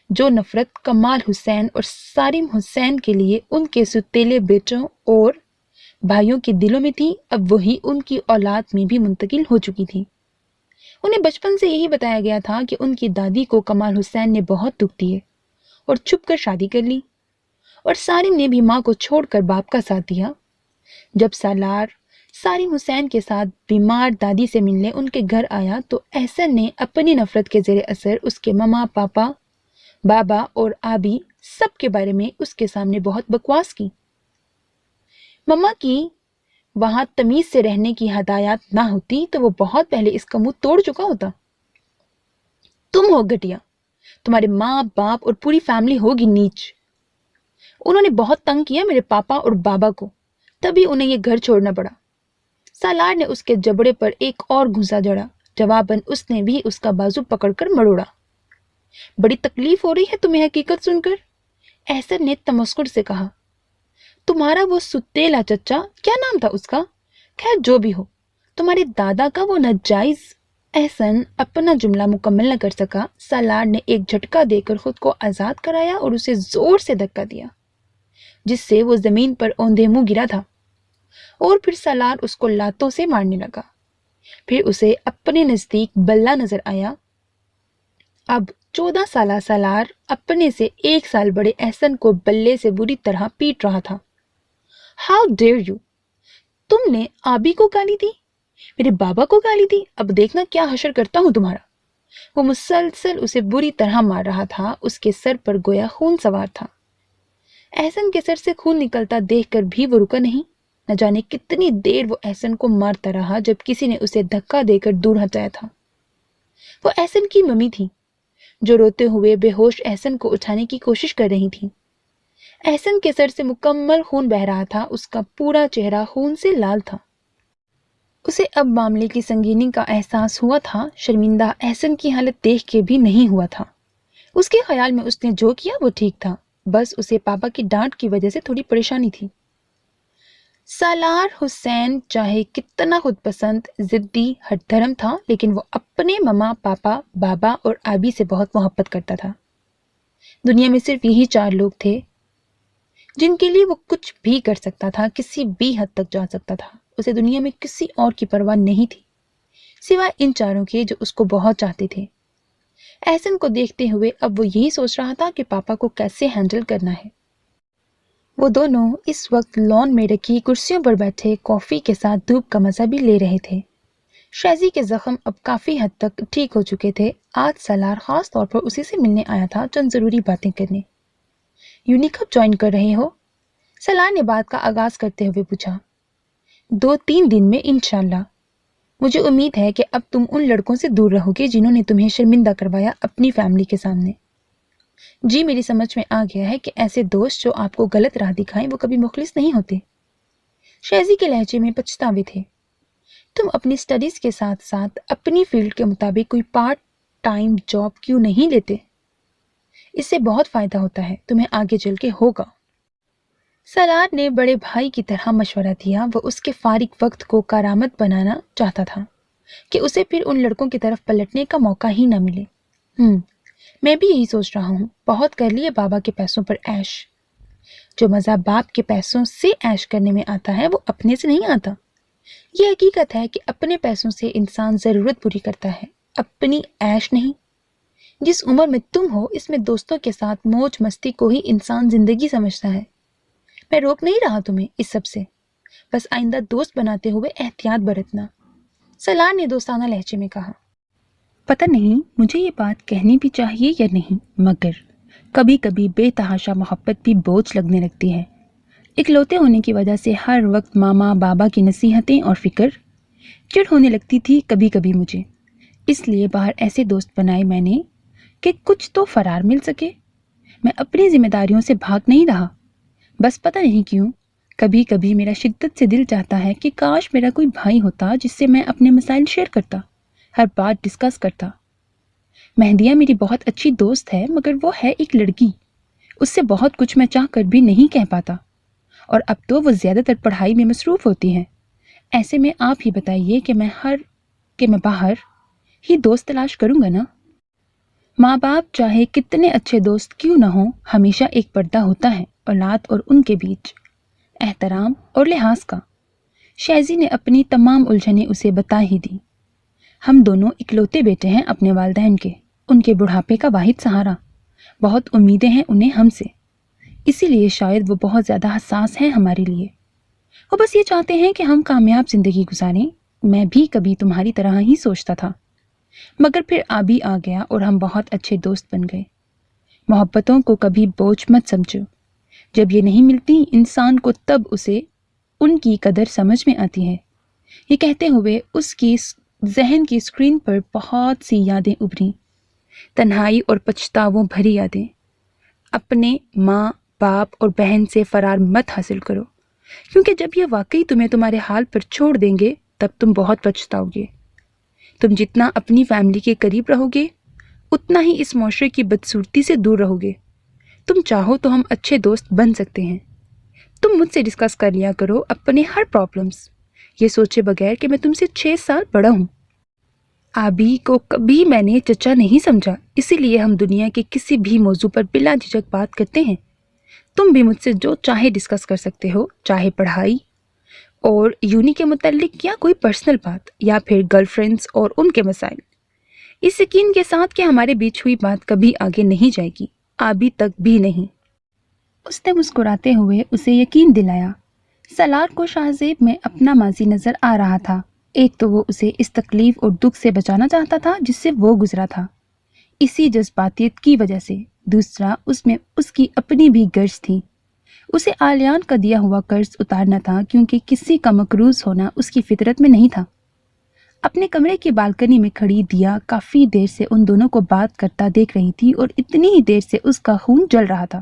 جو نفرت کمال حسین اور سالم حسین کے لیے ان کے ستیلے بیٹوں اور بھائیوں کے دلوں میں تھی اب وہی ان کی اولاد میں بھی منتقل ہو چکی تھی. انہیں بچپن سے یہی بتایا گیا تھا کہ ان کی دادی کو کمال حسین نے بہت دکھ دیے اور چھپ کر شادی کر لی، اور سالم نے بھی ماں کو چھوڑ کر باپ کا ساتھ دیا. جب سالار سالم حسین کے ساتھ بیمار دادی سے ملنے ان کے گھر آیا تو احسن نے اپنی نفرت کے زیر اثر اس کے ماما پاپا بابا اور آبی سب کے بارے میں اس کے سامنے بہت بکواس کی. مما کی وہاں تمیز سے رہنے کی ہدایات نہ ہوتی تو وہ بہت پہلے اس کا منہ توڑ چکا ہوتا. تم ہو گھٹیا، تمہارے ماں باپ اور پوری فیملی ہوگی نیچ. انہوں نے بہت تنگ کیا میرے پاپا اور بابا کو، تبھی انہیں یہ گھر چھوڑنا پڑا. سالار نے اس کے جبڑے پر ایک اور گھونسا جڑا. جواباً اس نے بھی اس کا بازو پکڑ کر مروڑا. بڑی تکلیف ہو رہی ہے تمہیں حقیقت سن کر، احسن نے تمسخر سے کہا. تمہارا وہ ستیلا چچا، کیا نام تھا اس کا؟ خیر جو بھی ہو، تمہارے دادا کا وہ ناجائز. احسن اپنا جملہ مکمل نہ کر سکا. سالار نے ایک جھٹکا دے کر خود کو آزاد کرایا اور اسے زور سے دھکا دیا جس سے وہ زمین پر اوندھے منہ گرا تھا، اور پھر سالار اس کو لاتوں سے مارنے لگا. پھر اسے اپنے نزدیک بلہ نظر آیا. اب 14 سالہ سالار اپنے سے 1 سال بڑے احسن کو بلے سے بری طرح پیٹ رہا تھا. ہاؤ ڈیئر یو، تم نے آبی کو گالی دی، میرے بابا کو گالی دی، اب دیکھنا کیا حشر کرتا ہوں تمہارا. وہ مسلسل اسے بری طرح مار رہا تھا. اس کے سر پر گویا خون سوار تھا. احسن کے سر سے خون نکلتا دیکھ کر بھی وہ رکا نہیں. نہ جانے کتنی دیر وہ احسن کو مارتا رہا جب کسی نے اسے دھکا دے کر دور ہٹایا تھا. وہ احسن کی ممی تھی جو روتے ہوئے بے ہوش احسن کو اٹھانے کی کوشش کر رہی تھی. احسن کے سر سے مکمل خون بہہ رہا تھا، اس کا پورا چہرہ خون سے لال تھا۔ اسے اب معاملے کی سنگینی کا احساس ہوا تھا، شرمندہ احسن کی حالت دیکھ کے بھی نہیں ہوا تھا۔ اس کے خیال میں اس نے جو کیا وہ ٹھیک تھا، بس اسے پاپا کی ڈانٹ کی وجہ سے تھوڑی پریشانی تھی۔ سالار حسین چاہے کتنا خود پسند، ضدی، ہٹ دھرم تھا، لیکن وہ اپنے مما، پاپا، بابا اور آبی سے بہت محبت کرتا تھا۔ دنیا میں صرف یہی 4 لوگ تھے جن کے لیے وہ کچھ بھی کر سکتا تھا، کسی بھی حد تک جا سکتا تھا۔ اسے دنیا میں کسی اور کی پرواہ نہیں تھی سوائے ان 4 کے جو اس کو بہت چاہتے تھے۔ احسن کو دیکھتے ہوئے اب وہ یہی سوچ رہا تھا کہ پاپا کو کیسے ہینڈل کرنا ہے۔ وہ دونوں اس وقت لان میں رکھی کرسیوں پر بیٹھے کافی کے ساتھ دھوپ کا مزہ بھی لے رہے تھے۔ شیزی کے زخم اب کافی حد تک ٹھیک ہو چکے تھے۔ آج سالار خاص طور پر اسی سے ملنے آیا تھا، چند ضروری باتیں کرنے۔ یونی کب جوائن کر رہے ہو؟ سالار نے بات کا آغاز کرتے ہوئے پوچھا۔ 2-3 دن میں انشاءاللہ۔ مجھے امید ہے کہ اب تم ان لڑکوں سے دور رہو گے جنہوں نے تمہیں شرمندہ کروایا اپنی فیملی کے سامنے۔ جی میری سمجھ میں آ گیا ہے کہ ایسے دوست جو آپ کو غلط راہ دکھائیں وہ کبھی مخلص نہیں ہوتے۔ شیزی کے لہجے میں پچھتاوے تھے۔ تم اپنی سٹڈیز کے ساتھ ساتھ اپنی فیلڈ کے مطابق کوئی پارٹ ٹائم جاب کیوں نہیں لیتے؟ اس سے بہت فائدہ ہوتا ہے، تمہیں آگے چل کے ہوگا۔ سالار نے بڑے بھائی کی طرح مشورہ دیا۔ وہ اس کے فارغ وقت کو کارآمد بنانا چاہتا تھا کہ اسے پھر ان لڑکوں کی طرف پلٹنے کا موقع ہی نہ ملے۔ میں بھی یہی سوچ رہا ہوں، بہت کر لیے بابا کے پیسوں پر عیش۔ جو مزہ باپ کے پیسوں سے عیش کرنے میں آتا ہے وہ اپنے سے نہیں آتا۔ یہ حقیقت ہے کہ اپنے پیسوں سے انسان ضرورت پوری کرتا ہے، اپنی عیش نہیں۔ جس عمر میں تم ہو اس میں دوستوں کے ساتھ موج مستی کو ہی انسان زندگی سمجھتا ہے۔ میں روک نہیں رہا تمہیں اس سب سے، بس آئندہ دوست بناتے ہوئے احتیاط برتنا، سالار نے دوستانہ لہجے میں کہا۔ پتہ نہیں مجھے یہ بات کہنی بھی چاہیے یا نہیں، مگر کبھی کبھی بے تحاشا محبت بھی بوجھ لگنے لگتی ہے۔ اکلوتے ہونے کی وجہ سے ہر وقت ماما بابا کی نصیحتیں اور فکر چڑ ہونے لگتی تھی کبھی کبھی مجھے۔ اس لیے باہر ایسے دوست بنائے میں نے کہ کچھ تو فرار مل سکے۔ میں اپنی ذمہ داریوں سے بھاگ نہیں رہا، بس پتہ نہیں کیوں کبھی کبھی میرا شدت سے دل چاہتا ہے کہ کاش میرا کوئی بھائی ہوتا جس سے میں اپنے مسائل شیئر کرتا، ہر بات ڈسکس کرتا۔ مہدیہ میری بہت اچھی دوست ہے، مگر وہ ہے ایک لڑکی، اس سے بہت کچھ میں چاہ کر بھی نہیں کہہ پاتا، اور اب تو وہ زیادہ تر پڑھائی میں مصروف ہوتی ہیں۔ ایسے میں آپ ہی بتائیے کہ میں باہر ہی دوست تلاش کروں گا نا؟ ماں باپ چاہے کتنے اچھے دوست کیوں نہ ہوں، ہمیشہ ایک پردہ ہوتا ہے اولاد اور ان کے بیچ، احترام اور لحاظ کا۔ شیزی نے اپنی تمام الجھنیں اسے بتا ہی دی۔ ہم دونوں اکلوتے بیٹے ہیں اپنے والدین کے، ان کے بڑھاپے کا واحد سہارا۔ بہت امیدیں ہیں انہیں ہم سے، اسی لیے شاید وہ بہت زیادہ حساس ہیں ہمارے لیے۔ وہ بس یہ چاہتے ہیں کہ ہم کامیاب زندگی گزاریں۔ میں بھی کبھی تمہاری طرح ہی سوچتا تھا، مگر پھر آبی آ گیا اور ہم بہت اچھے دوست بن گئے۔ محبتوں کو کبھی بوجھ مت سمجھو، جب یہ نہیں ملتی انسان کو تب اسے ان کی قدر سمجھ میں آتی ہے۔ یہ کہتے ہوئے اس کی ذہن کی اسکرین پر بہت سی یادیں ابھریں، تنہائی اور پچھتاووں بھری یادیں۔ اپنے ماں باپ اور بہن سے فرار مت حاصل کرو، کیونکہ جب یہ واقعی تمہیں تمہارے حال پر چھوڑ دیں گے تب تم بہت پچھتاؤ گے۔ تم جتنا اپنی فیملی کے قریب رہو گے اتنا ہی اس معاشرے کی بدصورتی سے دور رہو گے۔ تم چاہو تو ہم اچھے دوست بن سکتے ہیں۔ تم مجھ سے ڈسکس کر لیا کرو اپنے ہر پرابلمز، یہ سوچے بغیر کہ میں تم سے 6 سال بڑا ہوں۔ آبی کو کبھی میں نے چچا نہیں سمجھا، اسی لیے ہم دنیا کے کسی بھی موضوع پر بلا جھجک بات کرتے ہیں۔ تم بھی مجھ سے جو چاہے ڈسکس کر سکتے ہو، چاہے پڑھائی اور یونی کے متعلق یا کوئی پرسنل بات، یا پھر گرل فرینڈز اور ان کے مسائل، اس یقین کے ساتھ کہ ہمارے بیچ ہوئی بات کبھی آگے نہیں جائے گی، آبی تک بھی نہیں۔ اس نے مسکراتے ہوئے اسے یقین دلایا۔ سالار کو شاہزیب میں اپنا ماضی نظر آ رہا تھا۔ ایک تو وہ اسے اس تکلیف اور دکھ سے بچانا چاہتا تھا جس سے وہ گزرا تھا، اسی جذباتیت کی وجہ سے۔ دوسرا اس میں اس کی اپنی بھی غرض تھی، اسے آلیان کا دیا ہوا قرض اتارنا تھا، کیونکہ کسی کا مقروض ہونا اس کی فطرت میں نہیں تھا۔ اپنے کمرے کی بالکنی میں کھڑی دیا کافی دیر سے ان دونوں کو بات کرتا دیکھ رہی تھی، اور اتنی ہی دیر سے اس کا خون جل رہا تھا۔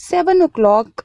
7 o'clock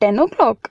10 o'clock?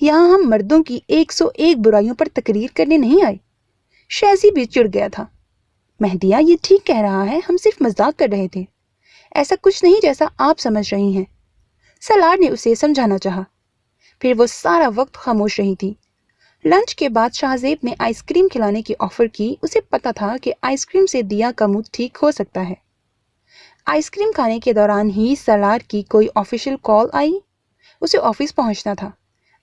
یہاں ہم مردوں کی 101 برائیوں پر تقریر کرنے نہیں آئے۔ شہزی بھی چڑ گیا تھا۔ مہدیہ یہ ٹھیک کہہ رہا ہے، ہم صرف مذاق کر رہے تھے، ایسا کچھ نہیں جیسا آپ سمجھ رہی ہیں۔ سالار نے اسے سمجھانا چاہا، پھر وہ سارا وقت خاموش رہی تھی۔ لنچ کے بعد شاہ زیب نے آئس کریم کھلانے کی آفر کی۔ اسے پتا تھا کہ آئس کریم سے دیا کا موڈ ٹھیک ہو سکتا ہے۔ آئس کریم کھانے کے دوران ہی سالار کی کوئی آفیشیل کال آئی۔ اسے آفس پہنچنا تھا۔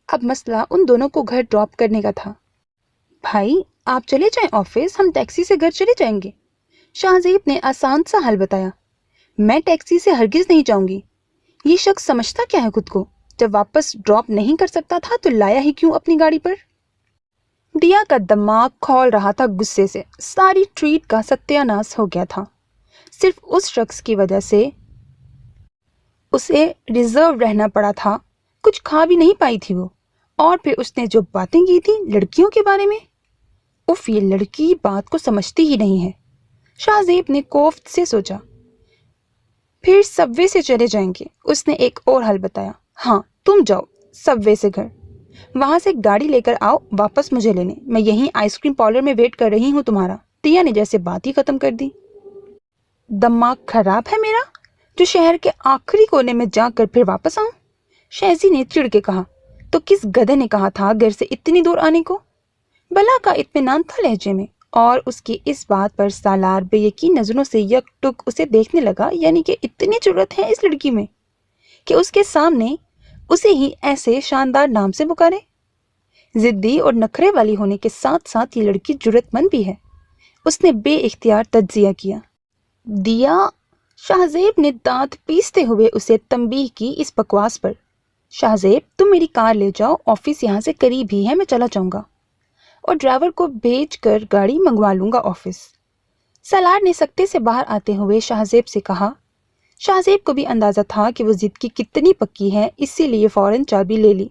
اب مسئلہ ان دونوں کو گھر ڈراپ کرنے کا تھا۔ بھائی آپ چلے جائیں آفس، ہم ٹیکسی سے گھر چلے جائیں گے۔ شاہ زیب نے آسان سا حل بتایا۔ میں ٹیکسی سے ہرگز نہیں جاؤں گی۔ یہ شخص سمجھتا کیا ہے خود کو؟ جب واپس ڈراپ نہیں کر سکتا تھا تو لایا ہی کیوں اپنی گاڑی پر؟ دیا کا دماغ کھول رہا تھا غصے سے۔ ساری ٹریٹ کا ستیہ ناش ہو گیا تھا۔ صرف اس شخص کی وجہ سے اسے ریزرو رہنا پڑا تھا۔ کچھ کھا بھی نہیں پائی تھی وہ، اور پھر اس نے جو باتیں کی تھی لڑکیوں کے بارے میں، اف یہ لڑکی بات کو سمجھتی ہی نہیں ہے۔ شاہ زیب نے کوفت سے سوچا۔ پھر سب وے سے چلے جائیں گے۔ اس نے ایک اور حل بتایا۔ ہاں تم جاؤ سب وے سے گھر، وہاں سے گاڑی لے کر آؤ واپس مجھے لینے، میں یہیں آئس کریم پارلر میں ویٹ کر رہی ہوں تمہارا۔ دیا نے جیسے بات ہی ختم کر دی۔ دماغ خراب ہے میرا، جو شہر کے آخری کونے میں جا کر پھر واپس آؤں؟ شہزی نے چڑ کے کہا۔ تو کس گدھے نے کہا تھا گھر سے اتنی دور آنے کو؟ بلا کا اطمینان تھا لہجے میں، اور اس کی اس بات پر سالار بے یقین نظروں سے یک ٹک اسے دیکھنے لگا۔ یعنی کہ اتنی جرأت ہے اس لڑکی میں کہ اس کے سامنے اسے ہی ایسے شاندار نام سے پکارے۔ ضدی اور نخرے والی ہونے کے ساتھ ساتھ یہ لڑکی جرأت مند بھی ہے۔ اس نے بے اختیار تجزیہ کیا۔ دیا، شاہ زیب نے دانت پیستے ہوئے اسے تنبیہ کی اس بکواس پر۔ شاہ زیب تم میری کار لے جاؤ، آفس یہاں سے قریب ہی ہے، میں چلا جاؤں گا، اور ڈرائیور کو بھیج کر گاڑی منگوا لوں گا آفس۔ سالار نے سکتے سے باہر آتے ہوئے شاہ زیب سے کہا۔ شاہ زیب کو بھی اندازہ تھا کہ وہ ضد کی کتنی پکی ہے، اسی لیے فوراً چابی لے لی۔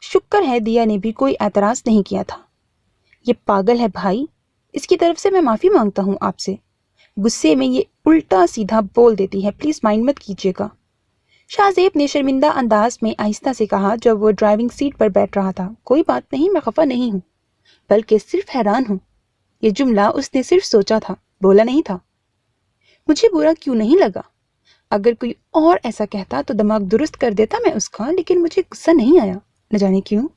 شکر ہے دیا نے بھی کوئی اعتراض نہیں کیا تھا۔ یہ پاگل ہے بھائی، اس کی طرف سے میں معافی مانگتا ہوں آپ سے۔ غصے میں یہ الٹا سیدھا بول دیتی ہے، پلیز مائنڈ مت کیجیے گا۔ شاہ زیب نے شرمندہ انداز میں آہستہ سے کہا جب وہ ڈرائیونگ سیٹ پر بیٹھ رہا تھا۔ کوئی بات نہیں، میں خفا نہیں ہوں، بلکہ صرف حیران ہوں۔ یہ جملہ اس نے صرف سوچا تھا، بولا نہیں تھا۔ مجھے برا کیوں نہیں لگا؟ اگر کوئی اور ایسا کہتا تو دماغ درست کر دیتا میں اس کا، لیکن مجھے غصہ نہیں آیا، نہ جانے کیوں۔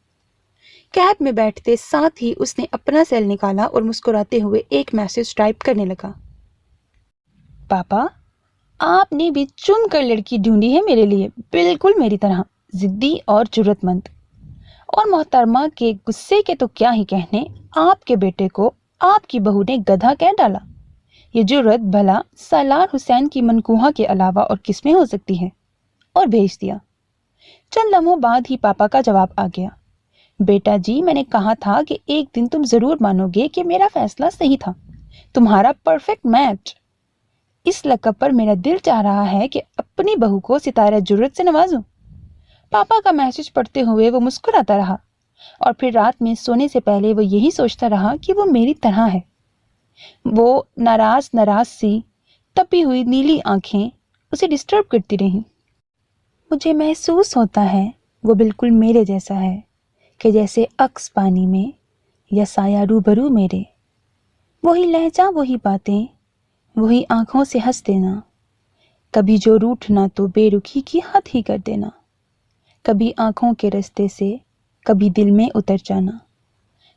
کیب میں بیٹھتے ساتھ ہی اس نے اپنا سیل نکالا اور مسکراتے ہوئے ایک میسج ٹائپ کرنے لگا۔ پاپا، آپ نے بھی چن کر لڑکی ڈھونڈی ہے میرے لیے، بالکل میری طرح، ضدی اور جرأت مند۔ اور محترمہ کے غصے کے تو کیا ہی کہنے، آپ کے بیٹے کو آپ کی بہو نے گدھا کہہ ڈالا۔ یہ جرأت بھلا سالار حسین کی منکوہا کے علاوہ اور کس میں ہو سکتی ہے؟ اور بھیج دیا۔ چند لمحوں بعد ہی پاپا کا جواب آ گیا۔ بیٹا جی، میں نے کہا تھا کہ ایک دن تم ضرور مانو گے کہ میرا فیصلہ صحیح تھا، تمہارا پرفیکٹ میچ۔ اس لقب پر میرا دل چاہ رہا ہے کہ اپنی بہو کو ستارہ جرأت سے نوازوں۔ پاپا کا میسج پڑھتے ہوئے وہ مسکراتا رہا، اور پھر رات میں سونے سے پہلے وہ یہی سوچتا رہا کہ وہ میری طرح ہے۔ وہ ناراض سی تپی ہوئی نیلی آنکھیں اسے ڈسٹرب کرتی رہیں۔ مجھے محسوس ہوتا ہے وہ بالکل میرے جیسا ہے، کہ جیسے عکس پانی میں یا سایہ روبرو میرے، وہی لہجہ، وہی باتیں، وہی آنکھوں سے ہنس دینا، کبھی جو روٹھنا تو بے رخی کی حد ہی کر دینا، کبھی آنکھوں کے رستے سے، کبھی دل میں اتر جانا،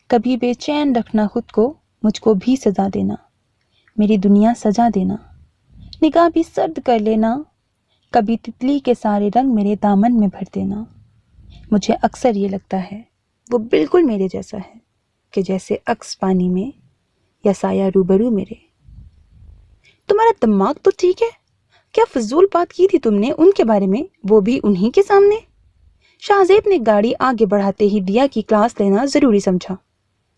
کبھی بے چین رکھنا خود کو، مجھ کو بھی سزا دینا، میری دنیا سجا دینا، نگاہ بھی سرد کر لینا، کبھی تتلی کے سارے رنگ میرے دامن میں بھر دینا۔ مجھے اکثر یہ لگتا ہے وہ بالکل میرے جیسا ہے، کہ جیسے عکس پانی میں یا سایہ روبرو میرے۔ تمہارا دماغ تو ٹھیک ہے؟ کیا فضول بات کی تھی تم نے ان کے بارے میں، وہ بھی انہی کے سامنے؟ شاہ زیب نے گاڑی آگے بڑھاتے ہی دیا کی کلاس لینا ضروری سمجھا۔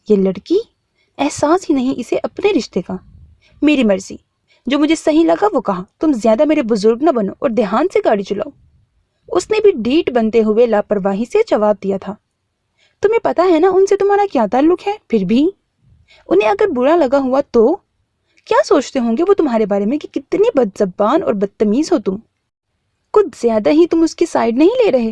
یہ لڑکی، احساس ہی نہیں اسے اپنے رشتے کا۔ میری مرضی، جو مجھے صحیح لگا وہ کہا، تم زیادہ میرے بزرگ نہ بنو اور دھیان سے گاڑی چلاؤ۔ اس نے بھی ڈھیٹ بنتے ہوئے لاپرواہی سے جواب دیا تھا۔ تمہیں پتا ہے نا ان سے تمہارا کیا تعلق ہے؟ پھر بھی انہیں اگر برا لگا ہوا تو کیا سوچتے ہوں گے وہ تمہارے بارے میں کہ کتنی بد زبان اور بدتمیز ہو تم؟ کچھ زیادہ ہی تم اس کی سائیڈ نہیں لے رہے؟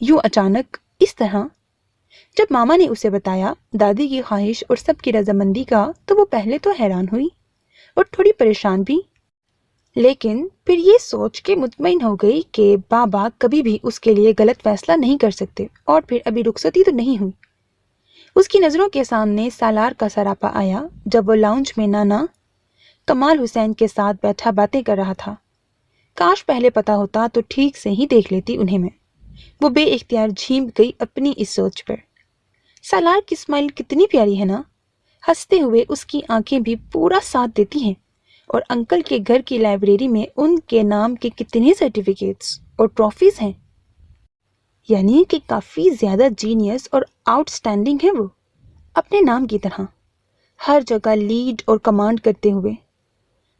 یوں اچانک اس طرح؟ جب ماما نے اسے بتایا دادی کی خواہش اور سب کی رضامندی کا تو وہ پہلے تو حیران ہوئی اور تھوڑی پریشان بھی، لیکن پھر یہ سوچ کے مطمئن ہو گئی کہ بابا کبھی بھی اس کے لیے غلط فیصلہ نہیں کر سکتے۔ اور پھر ابھی رخصتی تو نہیں ہوئی۔ اس کی نظروں کے سامنے سالار کا سراپا آیا جب وہ لاؤنج میں نانا کمال حسین کے ساتھ بیٹھا باتیں کر رہا تھا۔ کاش پہلے پتا ہوتا تو ٹھیک سے ہی دیکھ لیتی انہیں میں۔ وہ بے اختیار جھیم گئی اپنی اس سوچ پر۔ سالار کی اسمائل کتنی پیاری ہے نا، ہنستے ہوئے اس کی آنکھیں بھی پورا ساتھ دیتی ہیں، اور انکل کے گھر کی لائبریری میں ان کے نام کے کتنے سرٹیفکیٹس اور ٹرافیز ہیں، یعنی کہ کافی زیادہ جینیس اور آؤٹ سٹینڈنگ ہے وہ، اپنے نام کی طرح ہر جگہ لیڈ اور کمانڈ کرتے ہوئے۔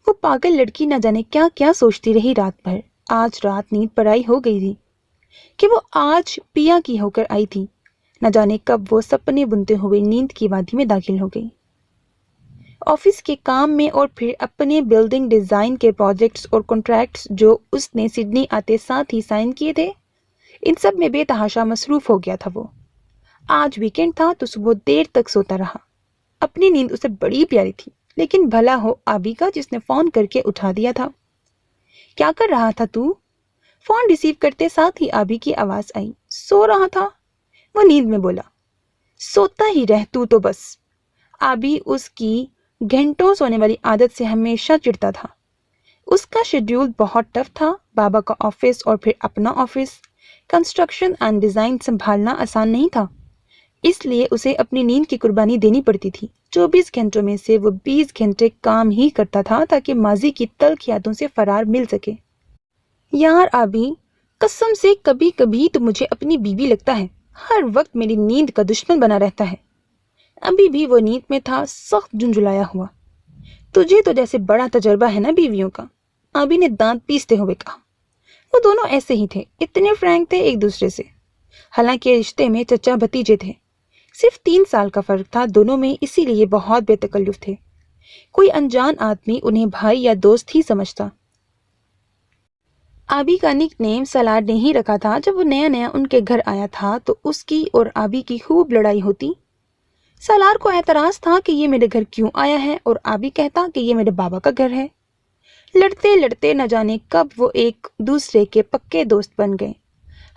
وہ پاگل لڑکی نہ جانے کیا کیا سوچتی رہی رات بھر۔ آج رات نیند پرائی ہو گئی تھی کہ وہ آج پیا کی ہو کر آئی تھی، نہ جانے کب وہ سپنے بنتے ہوئے نیند کی وادی میں داخل ہو گئی۔ آفس کے کام میں اور پھر اپنے بلڈنگ ڈیزائن کے پروجیکٹس اور کنٹریکٹس جو اس نے سڈنی آتے ساتھ ہی سائن کیے تھے، ان سب میں بے تحاشا مصروف ہو گیا تھا وہ۔ آج ویکینڈ تھا تو صبح دیر تک سوتا رہا۔ اپنی نیند اسے بڑی پیاری تھی، لیکن بھلا ہو آبی کا جس نے فون کر کے اٹھا دیا تھا۔ کیا کر رہا تھا تو؟ فون ریسیو کرتے ساتھ ہی آبی کی آواز آئی۔ سو رہا تھا، وہ نیند میں بولا۔ سوتا ہی رہ تو بس۔ آبی اس کی گھنٹوں سونے والی عادت سے ہمیشہ چڑھتا تھا۔ اس کا شیڈیول بہت ٹف تھا، بابا کا آفس اور پھر اپنا آفس، کنسٹرکشن اینڈ ڈیزائن سنبھالنا آسان نہیں تھا، اس لیے اسے اپنی نیند کی قربانی دینی پڑتی تھی۔ 24 گھنٹوں میں سے وہ 20 گھنٹے کام ہی کرتا تھا تاکہ ماضی کی تلخ یادوں سے فرار مل سکے۔ یار آبی، قسم سے کبھی کبھی تو مجھے اپنی بیوی لگتا ہے، ہر وقت میری نیند کا دشمن بنا رہتا ہے۔ ابھی بھی وہ نیند میں تھا، سخت جھنجھلایا ہوا۔ تجھے تو جیسے بڑا تجربہ ہے نا بیویوں کا، آبی نے دانت پیستے ہوئے کہا۔ وہ دونوں ایسے ہی تھے، اتنے فرینک تھے ایک دوسرے سے، حالانکہ رشتے میں چچا بھتیجے تھے۔ صرف 3 سال کا فرق تھا دونوں میں، اسی لیے بہت بے تکلف تھے۔ کوئی انجان آدمی انہیں بھائی یا دوست ہی سمجھتا۔ آبی کا نک نیم سالار نے ہی رکھا تھا۔ جب وہ نیا نیا ان کے گھر آیا تھا تو اس کی اور آبی کی خوب لڑائی ہوتی۔ سالار کو اعتراض تھا کہ یہ میرے گھر کیوں آیا ہے، اور آبی کہتا کہ یہ میرے بابا کا گھر ہے۔ لڑتے لڑتے نہ جانے کب وہ ایک دوسرے کے پکے دوست بن گئے،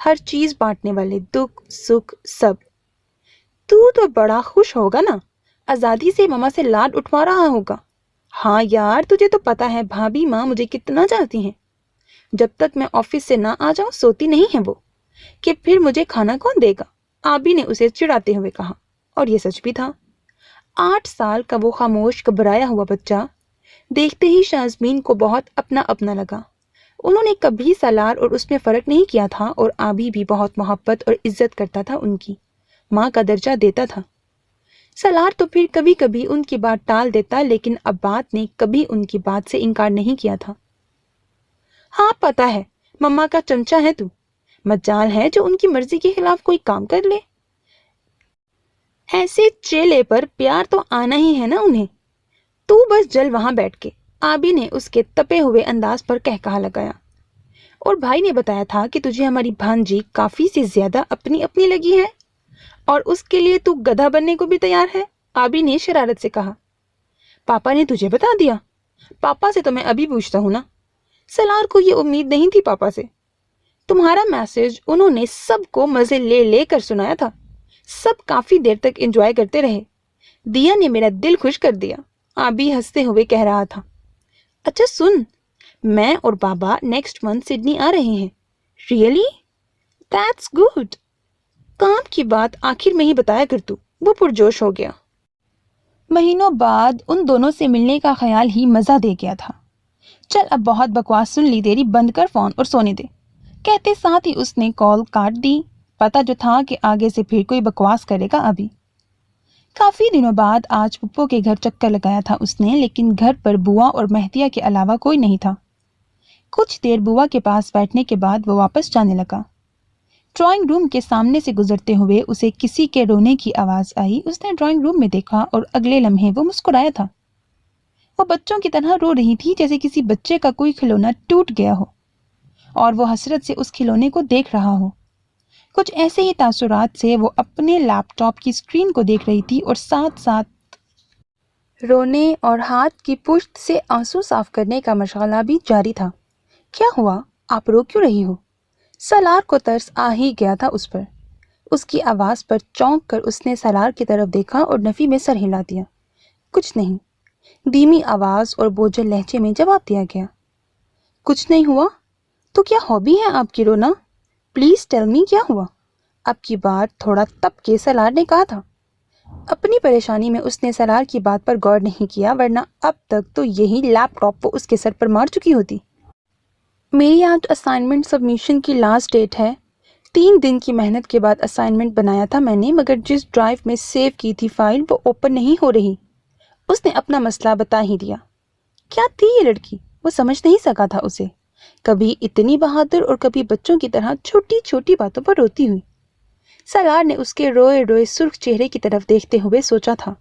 ہر چیز بانٹنے والے، دکھ سکھ سب۔ تو بڑا خوش ہوگا نا، آزادی سے ماما سے لاڈ اٹھوا رہا ہوگا۔ ہاں یار، تجھے تو پتا ہے بھابھی ماں مجھے کتنا چاہتی ہیں، جب تک میں آفس سے نہ آ جاؤں سوتی نہیں ہے وہ، کہ پھر مجھے کھانا کون دے گا، آبی نے اسے چڑھاتے ہوئے کہا۔ اور یہ سچ بھی تھا۔ 8 سال کا وہ خاموش گھبرایا ہوا بچہ دیکھتے ہی شازمین کو بہت اپنا اپنا لگا۔ انہوں نے کبھی سالار اور اس میں فرق نہیں کیا تھا، اور آبی بھی بہت محبت اور عزت کرتا تھا، ان کی ماں کا درجہ دیتا تھا۔ سالار تو پھر کبھی کبھی ان کی بات ٹال دیتا، لیکن عباد نے کبھی ان کی بات سے انکار نہیں کیا تھا۔ ہاں پتا ہے، مما کا چمچا ہے تو، مجال ہے جو ان کی مرضی کے خلاف کوئی کام کر لے۔ ایسے چیلے پر پیار تو آنا ہی ہے نا انہیں۔ تو بس جل وہاں بیٹھ کے، آبی نے اس کے تپے ہوئے انداز پر کہا لگایا۔ اور بھائی نے بتایا تھا کہ تجھے ہماری بھانجی کافی سے زیادہ اپنی اپنی لگی ہے، اور اس کے لیے تو گدھا بننے کو بھی تیار ہے، آبی نے شرارت سے کہا۔ پاپا نے تجھے بتا دیا؟ پاپا سے تو میں ابھی پوچھتا ہوں نا۔ سالار کو یہ امید نہیں تھی پاپا سے۔ تمہارا میسج انہوں نے سب کو مزے لے لے کر سنایا تھا، سب کافی دیر تک انجوائے کرتے رہے۔ دیا نے میرا دل خوش کر دیا، آبی ہنستے ہوئے کہہ رہا تھا۔ اچھا سن، میں اور بابا نیکسٹ منتھ سڈنی آ رہے ہیں۔ ریئلی؟ That's good. کام کی بات آخر میں ہی بتایا کر تو، وہ پرجوش ہو گیا۔ مہینوں بعد ان دونوں سے ملنے کا خیال ہی مزہ دے گیا تھا۔ چل اب بہت بکواس سن لی تیری، بند کر فون اور سونے دے، کہتے ساتھ ہی اس نے کال کاٹ دی۔ پتا جو تھا کہ آگے سے پھر کوئی بکواس کرے گا ابھی۔ کافی دنوں بعد آج پپو کے گھر چکر لگایا تھا اس نے، لیکن گھر پر بوا اور مہدیہ کے علاوہ کوئی نہیں تھا۔ کچھ دیر بوا کے پاس بیٹھنے کے بعد وہ واپس جانے لگا۔ ڈرائنگ روم کے سامنے سے گزرتے ہوئے اسے کسی کے رونے کی آواز آئی۔ اس نے ڈرائنگ روم میں دیکھا اور اگلے لمحے وہ مسکرایا تھا۔ وہ بچوں کی طرح رو رہی تھی، جیسے کسی بچے کا کوئی کھلونا ٹوٹ گیا ہو اور وہ حسرت سے اس کھلونے کو دیکھ رہا ہو۔ کچھ ایسے ہی تاثرات سے وہ اپنے لیپ ٹاپ کی اسکرین کو دیکھ رہی تھی اور ساتھ ساتھ رونے اور ہاتھ کی پشت سے آنسو صاف کرنے کا مشغلہ بھی جاری تھا۔ کیا ہوا؟ آپ رو کیوں رہی ہو؟ سالار کو ترس آ ہی گیا تھا اس پر۔ اس کی آواز پر چونک کر اس نے سالار کی طرف دیکھا اور نفی میں سر ہلا دیا۔ کچھ نہیں، دھیمی آواز اور بوجھل لہجے میں جواب دیا گیا۔ کچھ نہیں ہوا؟ تو کیا ہابی ہے آپ کی رونا؟ پلیز ٹیل می کیا ہوا؟ اب کی بات تھوڑا تپ کے سالار نے کہا تھا۔ اپنی پریشانی میں اس نے سالار کی بات پر غور نہیں کیا، ورنہ اب تک تو یہی لیپ ٹاپ وہ اس کے سر پر مار چکی ہوتی۔ میری آج اسائنمنٹ سبمیشن کی لاسٹ ڈیٹ ہے۔ 3 دن کی محنت کے بعد اسائنمنٹ بنایا تھا میں نے، مگر جس ڈرائیو میں سیو کی تھی فائل وہ اوپن نہیں ہو رہی۔ اس نے اپنا مسئلہ بتا ہی دیا۔ کیا تھی یہ لڑکی؟ وہ سمجھ نہیں سکا تھا اسے، کبھی اتنی بہادر اور کبھی بچوں کی طرح چھوٹی چھوٹی باتوں پر روتی ہوئی۔ سالار نے اس کے روئے روئے سرخ چہرے کی طرف دیکھتے ہوئے سوچا تھا،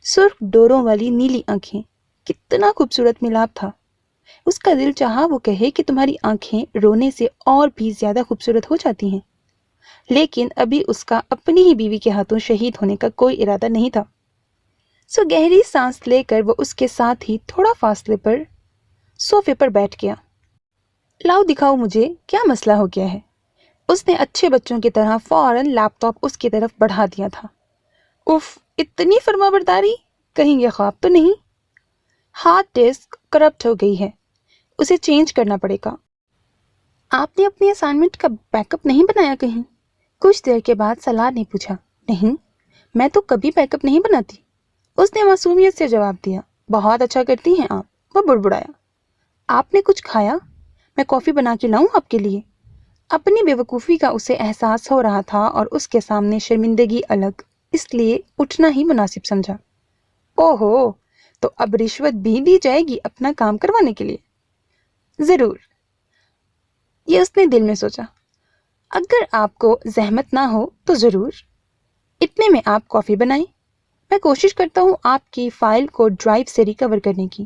سرخ ڈوروں والی نیلی آنکھیں، کتنا خوبصورت ملاپ تھا۔ اس کا دل چاہا وہ کہے کہ تمہاری آنکھیں رونے سے اور بھی زیادہ خوبصورت ہو جاتی ہیں، لیکن ابھی اس کا اپنی ہی بیوی کے ہاتھوں شہید ہونے کا کوئی ارادہ نہیں تھا۔ سو گہری سانس لے کر وہ اس کے ساتھ ہی تھوڑا فاصلے پر صوفے پر بیٹھ گیا۔ لاؤ دکھاؤ مجھے کیا مسئلہ ہو گیا ہے۔ اس نے اچھے بچوں کی طرح فوراً لیپ ٹاپ اس کی طرف بڑھا دیا تھا۔ اف، اتنی فرما برداری، کہیں یہ خواب تو نہیں؟ ہارڈ ڈسک کرپٹ ہو گئی ہے، اسے چینج کرنا پڑے گا۔ آپ نے اپنی اسائنمنٹ کا بیک اپ نہیں بنایا کہیں؟ کچھ دیر کے بعد سالار نے پوچھا۔ نہیں، میں تو کبھی بیک اپ نہیں بناتی، اس نے معصومیت سے جواب دیا۔ بہت اچھا کرتی ہیں آپ، وہ بڑبڑایا۔ آپ نے کچھ کھایا؟ میں کافی بنا کے لاؤں آپ کے لیے؟ اپنی بے وقوفی کا اسے احساس ہو رہا تھا اور اس کے سامنے شرمندگی الگ، اس لیے اٹھنا ہی مناسب سمجھا۔ اوہو، تو اب رشوت بھی دی جائے گی اپنا کام کروانے کے لیے؟ ضرور، یہ اس نے دل میں سوچا۔ اگر آپ کو زحمت نہ ہو تو ضرور۔ اتنے میں آپ کافی بنائیں، میں کوشش کرتا ہوں آپ کی فائل کو ڈرائیو سے ریکور کرنے کی۔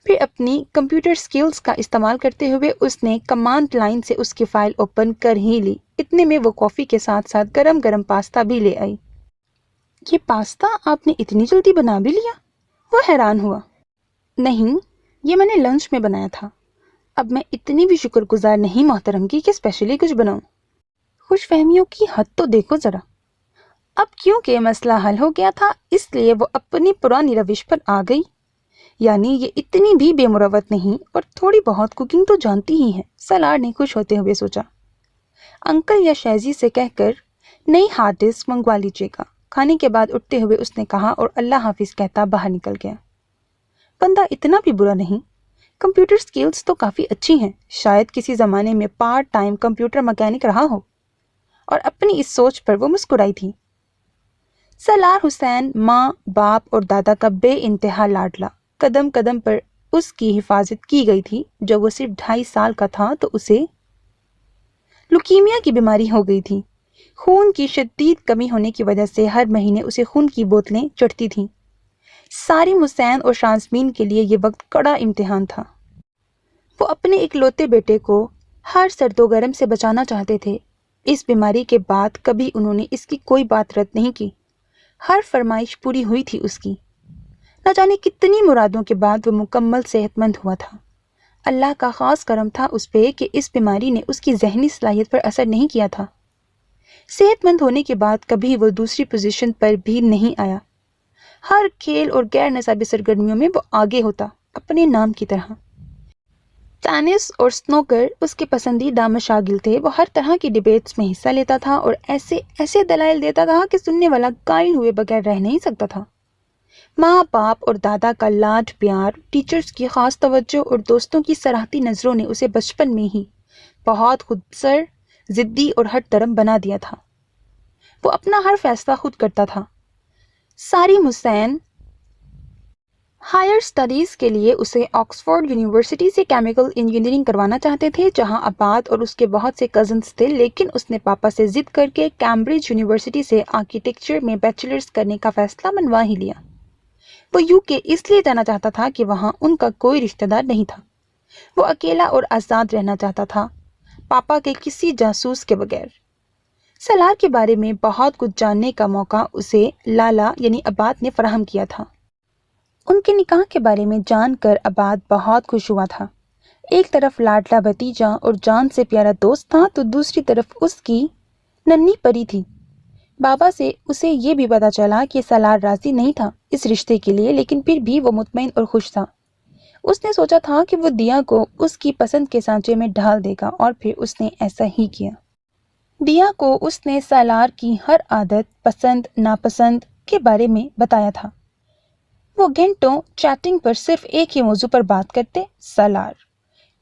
پھر اپنی کمپیوٹر سکلز کا استعمال کرتے ہوئے اس نے کمانڈ لائن سے اس کی فائل اوپن کر ہی لی۔ اتنے میں وہ کافی کے ساتھ ساتھ گرم گرم پاستا بھی لے آئی۔ یہ پاستا آپ نے اتنی جلدی بنا بھی لیا؟ وہ حیران ہوا۔ نہیں، یہ میں نے لنچ میں بنایا تھا۔ اب میں اتنی بھی شکر گزار نہیں محترم کی کہ اسپیشلی کچھ بناؤں۔ خوش فہمیوں کی حد تو دیکھو ذرا۔ اب کیونکہ مسئلہ حل ہو گیا تھا اس لیے وہ اپنی پرانی روش پر آ گئی، یعنی یہ اتنی بھی بے مروت نہیں اور تھوڑی بہت کوکنگ تو جانتی ہی ہے۔ سالار نے خوش ہوتے ہوئے سوچا۔ انکل یا شہزی سے کہہ کر نئی ہارڈ ڈسک منگوا لیجیے گا۔ کھانے کے بعد اٹھتے ہوئے اس نے کہا اور اللہ حافظ کہتا باہر نکل گیا۔ بندہ اتنا بھی برا نہیں، کمپیوٹر سکلز تو کافی اچھی ہیں، شاید کسی زمانے میں پارٹ ٹائم کمپیوٹر مکینک رہا ہو۔ اور اپنی اس سوچ پر وہ مسکرائی تھی۔ سالار حسین ماں، باپ اور دادا کا بے انتہا لاڈلا، قدم قدم پر اس کی حفاظت کی گئی تھی۔ جب وہ صرف 2.5 سال کا تھا تو اسے لوکیمیا کی بیماری ہو گئی تھی۔ خون کی شدید کمی ہونے کی وجہ سے ہر مہینے اسے خون کی بوتلیں چڑھتی تھیں۔ سارم حسین اور شانسمین کے لیے یہ وقت کڑا امتحان تھا۔ وہ اپنے اکلوتے بیٹے کو ہر سرد و گرم سے بچانا چاہتے تھے۔ اس بیماری کے بعد کبھی انہوں نے اس کی کوئی بات رد نہیں کی، ہر فرمائش پوری ہوئی تھی اس کی۔ نہ جانے کتنی مرادوں کے بعد وہ مکمل صحت مند ہوا تھا۔ اللہ کا خاص کرم تھا اس پہ کہ اس بیماری نے اس کی ذہنی صلاحیت پر اثر نہیں کیا تھا۔ صحت مند ہونے کے بعد کبھی وہ دوسری پوزیشن پر بھی نہیں آیا۔ ہر کھیل اور غیر نصابی سرگرمیوں میں وہ آگے ہوتا، اپنے نام کی طرح۔ ٹینس اور سنوکر اس کے پسندیدہ مشاغل تھے۔ وہ ہر طرح کی ڈیبیٹس میں حصہ لیتا تھا اور ایسے دلائل دیتا تھا کہ سننے والا قائل ہوئے بغیر رہ نہیں سکتا تھا۔ ماں باپ اور دادا کا لاڈ پیار، ٹیچرز کی خاص توجہ اور دوستوں کی سراہتی نظروں نے اسے بچپن میں ہی بہت خودسر، ضدی اور ہٹ درم بنا دیا تھا۔ وہ اپنا ہر فیصلہ خود کرتا تھا۔ سارم حسین ہائر سٹڈیز کے لیے اسے آکسفورڈ یونیورسٹی سے کیمیکل انجینئرنگ کروانا چاہتے تھے، جہاں عباد اور اس کے بہت سے کزنز تھے، لیکن اس نے پاپا سے ضد کر کے کیمبرج یونیورسٹی سے آرکیٹیکچر میں بیچلرز کرنے کا فیصلہ منوا ہی لیا۔ وہ UK اس لیے جانا چاہتا تھا کہ وہاں ان کا کوئی رشتہ دار نہیں تھا۔ وہ اکیلا اور آزاد رہنا چاہتا تھا، پاپا کے کسی جاسوس کے بغیر۔ سالار کے بارے میں بہت کچھ جاننے کا موقع اسے لالا یعنی عباد نے فراہم کیا تھا۔ ان کے نکاح کے بارے میں جان کر عباد بہت خوش ہوا تھا۔ ایک طرف لاڈلا بھتیجا اور جان سے پیارا دوست تھا تو دوسری طرف اس کی ننھی پری تھی۔ بابا سے اسے یہ بھی پتا چلا کہ سالار راضی نہیں تھا اس رشتے کے لیے، لیکن پھر بھی وہ مطمئن اور خوش تھا۔ اس نے سوچا تھا کہ وہ دیا کو اس کی پسند کے سانچے میں ڈھال دے گا، اور پھر اس نے ایسا ہی کیا۔ دیا کو اس نے سالار کی ہر عادت، پسند ناپسند کے بارے میں بتایا تھا۔ وہ گھنٹوں چیٹنگ پر صرف ایک ہی موضوع پر بات کرتے، سالار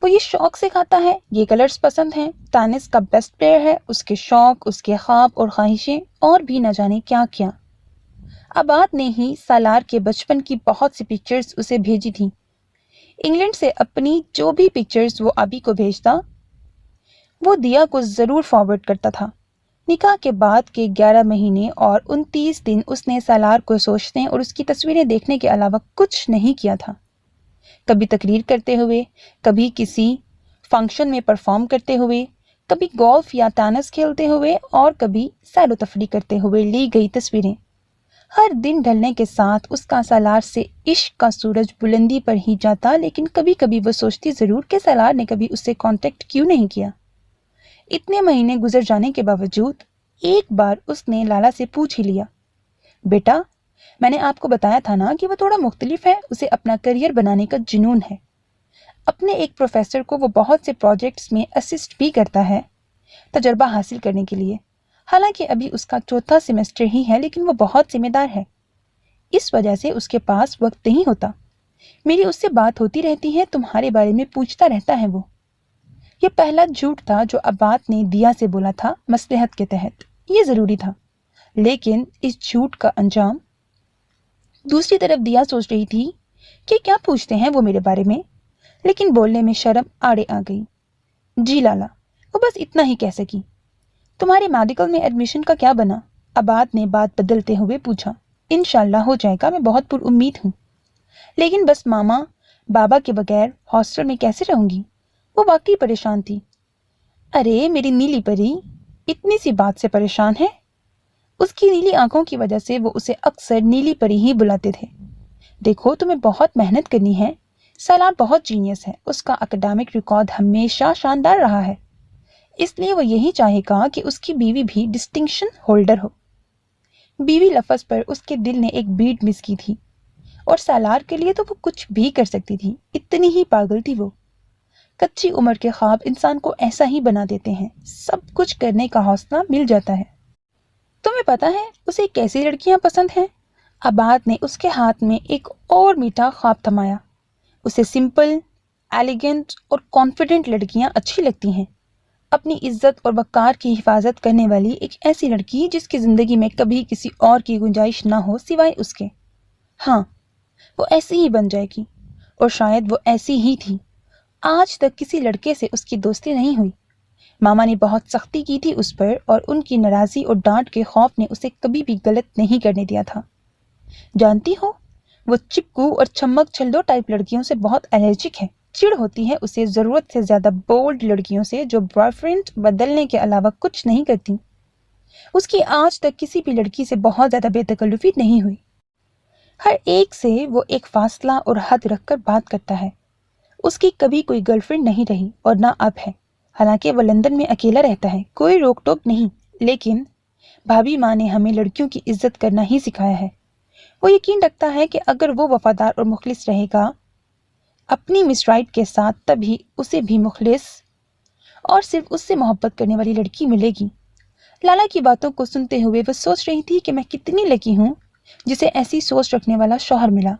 وہ یہ شوق سے کھاتا ہے، یہ کلرز پسند ہیں، ٹینس کا بیسٹ پلیئر ہے، اس کے شوق، اس کے خواب اور خواہشیں، اور بھی نہ جانے کیا کیا۔ عباد نے ہی سالار کے بچپن کی بہت سی پکچرز اسے بھیجی تھیں۔ انگلینڈ سے اپنی جو بھی پکچرز وہ ابھی کو بھیجتا، وہ دیا کو ضرور فارورڈ کرتا تھا۔ نکاح کے بعد کے 11 مہینے اور 29 دن اس نے سالار کو سوچنے اور اس کی تصویریں دیکھنے کے علاوہ کچھ نہیں کیا تھا۔ کبھی تقریر کرتے ہوئے، کبھی کسی فنکشن میں پرفارم کرتے ہوئے، کبھی گولف یا ٹینس کھیلتے ہوئے، اور کبھی سیر و تفریح کرتے ہوئے لی گئی تصویریں۔ ہر دن ڈھلنے کے ساتھ اس کا سالار سے عشق کا سورج بلندی پر ہی جاتا، لیکن کبھی کبھی وہ سوچتی ضرور کہ سالار نے کبھی اس سے کانٹیکٹ کیوں نہیں کیا۔ اتنے مہینے گزر جانے کے باوجود ایک بار اس نے لالا سے پوچھ ہی لیا، بیٹا میں نے آپ کو بتایا تھا نا کہ وہ تھوڑا مختلف ہے، اسے اپنا کریئر بنانے کا جنون ہے۔ اپنے ایک پروفیسر کو وہ بہت سے پروجیکٹس میں اسسٹ بھی کرتا ہے تجربہ حاصل کرنے کے لیے۔ حالانکہ ابھی اس کا 4تھا سیمسٹر ہی ہے، لیکن وہ بہت ذمہ دار ہے، اس وجہ سے اس کے پاس وقت نہیں ہوتا۔ میری اس سے بات ہوتی رہتی ہے، تمہارے بارے میں پوچھتا رہتا ہے وہ۔ یہ پہلا جھوٹ تھا جو عباد نے دیا سے بولا تھا، مصلحت کے تحت، یہ ضروری تھا، لیکن اس جھوٹ کا انجام۔ دوسری طرف دیا سوچ رہی تھی کہ کیا پوچھتے ہیں وہ میرے بارے میں، لیکن بولنے میں شرم آڑے آ گئی۔ جی لالا، وہ بس اتنا ہی کہہ سکی۔ تمہارے میڈیکل میں ایڈمیشن کا کیا بنا؟ عباد نے بات بدلتے ہوئے پوچھا۔ انشاءاللہ ہو جائے گا، میں بہت پر امید ہوں، لیکن بس ماما بابا کے بغیر ہاسٹل میں کیسے رہوں گی؟ وہ واقعی پریشان تھی۔ ارے میری نیلی پری، اتنی سی بات سے پریشان ہے؟ اس کی نیلی آنکھوں کی وجہ سے وہ اسے اکثر نیلی پری ہی بلاتے تھے۔ دیکھو تمہیں بہت محنت کرنی ہے، سالار بہت جینیس ہے، اس کا اکیڈمک ریکارڈ ہمیشہ شاندار رہا ہے، اس لیے وہ یہی چاہے گا کہ اس کی بیوی بھی ڈسٹنکشن ہولڈر ہو۔ بیوی لفظ پر اس کے دل نے ایک بیٹ مس کی تھی، اور سالار کے لیے تو وہ کچھ بھی کر سکتی تھی، اتنی ہی پاگل تھی وہ۔ کچی عمر کے خواب انسان کو ایسا ہی بنا دیتے ہیں، سب کچھ کرنے کا حوصلہ مل جاتا ہے۔ تمہیں پتا ہے اسے کیسی لڑکیاں پسند ہیں؟ عباد نے اس کے ہاتھ میں ایک اور میٹھا خواب تھمایا۔ اسے سمپل، ایلیگنٹ اور کانفیڈنٹ لڑکیاں اچھی لگتی ہیں، اپنی عزت اور وقار کی حفاظت کرنے والی ایک ایسی لڑکی جس کی زندگی میں کبھی کسی اور کی گنجائش نہ ہو سوائے اس کے۔ ہاں، وہ ایسی ہی بن جائے گی، اور شاید وہ ایسی ہی تھی۔ آج تک کسی لڑکے سے اس کی دوستی نہیں ہوئی۔ ماما نے بہت سختی کی تھی اس پر، اور ان کی ناراضی اور ڈانٹ کے خوف نے اسے کبھی بھی غلط نہیں کرنے دیا تھا۔ جانتی ہو، وہ چپکو اور چھمک چھلدو ٹائپ لڑکیوں سے بہت الرجک ہے۔ چڑ ہوتی ہے اسے ضرورت سے زیادہ بولڈ لڑکیوں سے جو بوائے فرینڈ بدلنے کے علاوہ کچھ نہیں کرتی۔ اس کی آج تک کسی بھی لڑکی سے بہت زیادہ بے تکلفی نہیں ہوئی۔ ہر ایک سے وہ ایک فاصلہ اور حد رکھ کر بات کرتا ہے۔ اس کی کبھی کوئی گرل فرینڈ نہیں رہی، اور نہ اب ہے، حالانکہ وہ لندن میں اکیلا رہتا ہے، کوئی روک ٹوک نہیں۔ لیکن بھابھی ماں نے ہمیں لڑکیوں کی عزت کرنا ہی سکھایا ہے۔ وہ یقین رکھتا ہے کہ اگر وہ وفادار اور مخلص رہے گا اپنی مس رائٹ کے ساتھ، تبھی اسے بھی مخلص اور صرف اس سے محبت کرنے والی لڑکی ملے گی۔ لالا کی باتوں کو سنتے ہوئے وہ سوچ رہی تھی کہ میں کتنی لکی ہوں جسے ایسی سوچ رکھنے والا شوہر ملا۔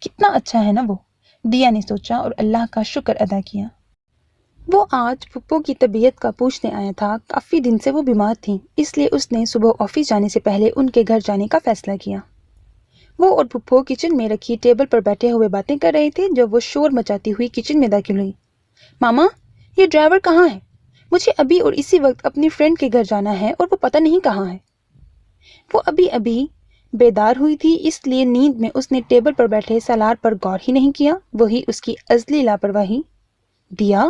کتنا اچھا ہے نا وہ، دیا نے سوچا اور اللہ کا شکر ادا کیا۔ وہ آج پھپھو کی طبیعت کا پوچھنے آیا تھا۔ کافی دن سے وہ بیمار تھیں، اس لیے اس نے صبح آفس جانے سے پہلے ان کے گھر جانے کا فیصلہ کیا۔ وہ اور پھپھو کچن میں رکھی ٹیبل پر بیٹھے ہوئے باتیں کر رہے تھے جب وہ شور مچاتی ہوئی کچن میں داخل ہوئی۔ ماما، یہ ڈرائیور کہاں ہے؟ مجھے ابھی اور اسی وقت اپنی فرینڈ کے گھر جانا ہے، اور وہ پتہ نہیں کہاں ہے۔ وہ ابھی بیدار ہوئی تھی، اس لیے نیند میں اس نے ٹیبل پر بیٹھے سالار پر غور ہی نہیں کیا، وہی اس کی ازلی لاپرواہی۔ دیا،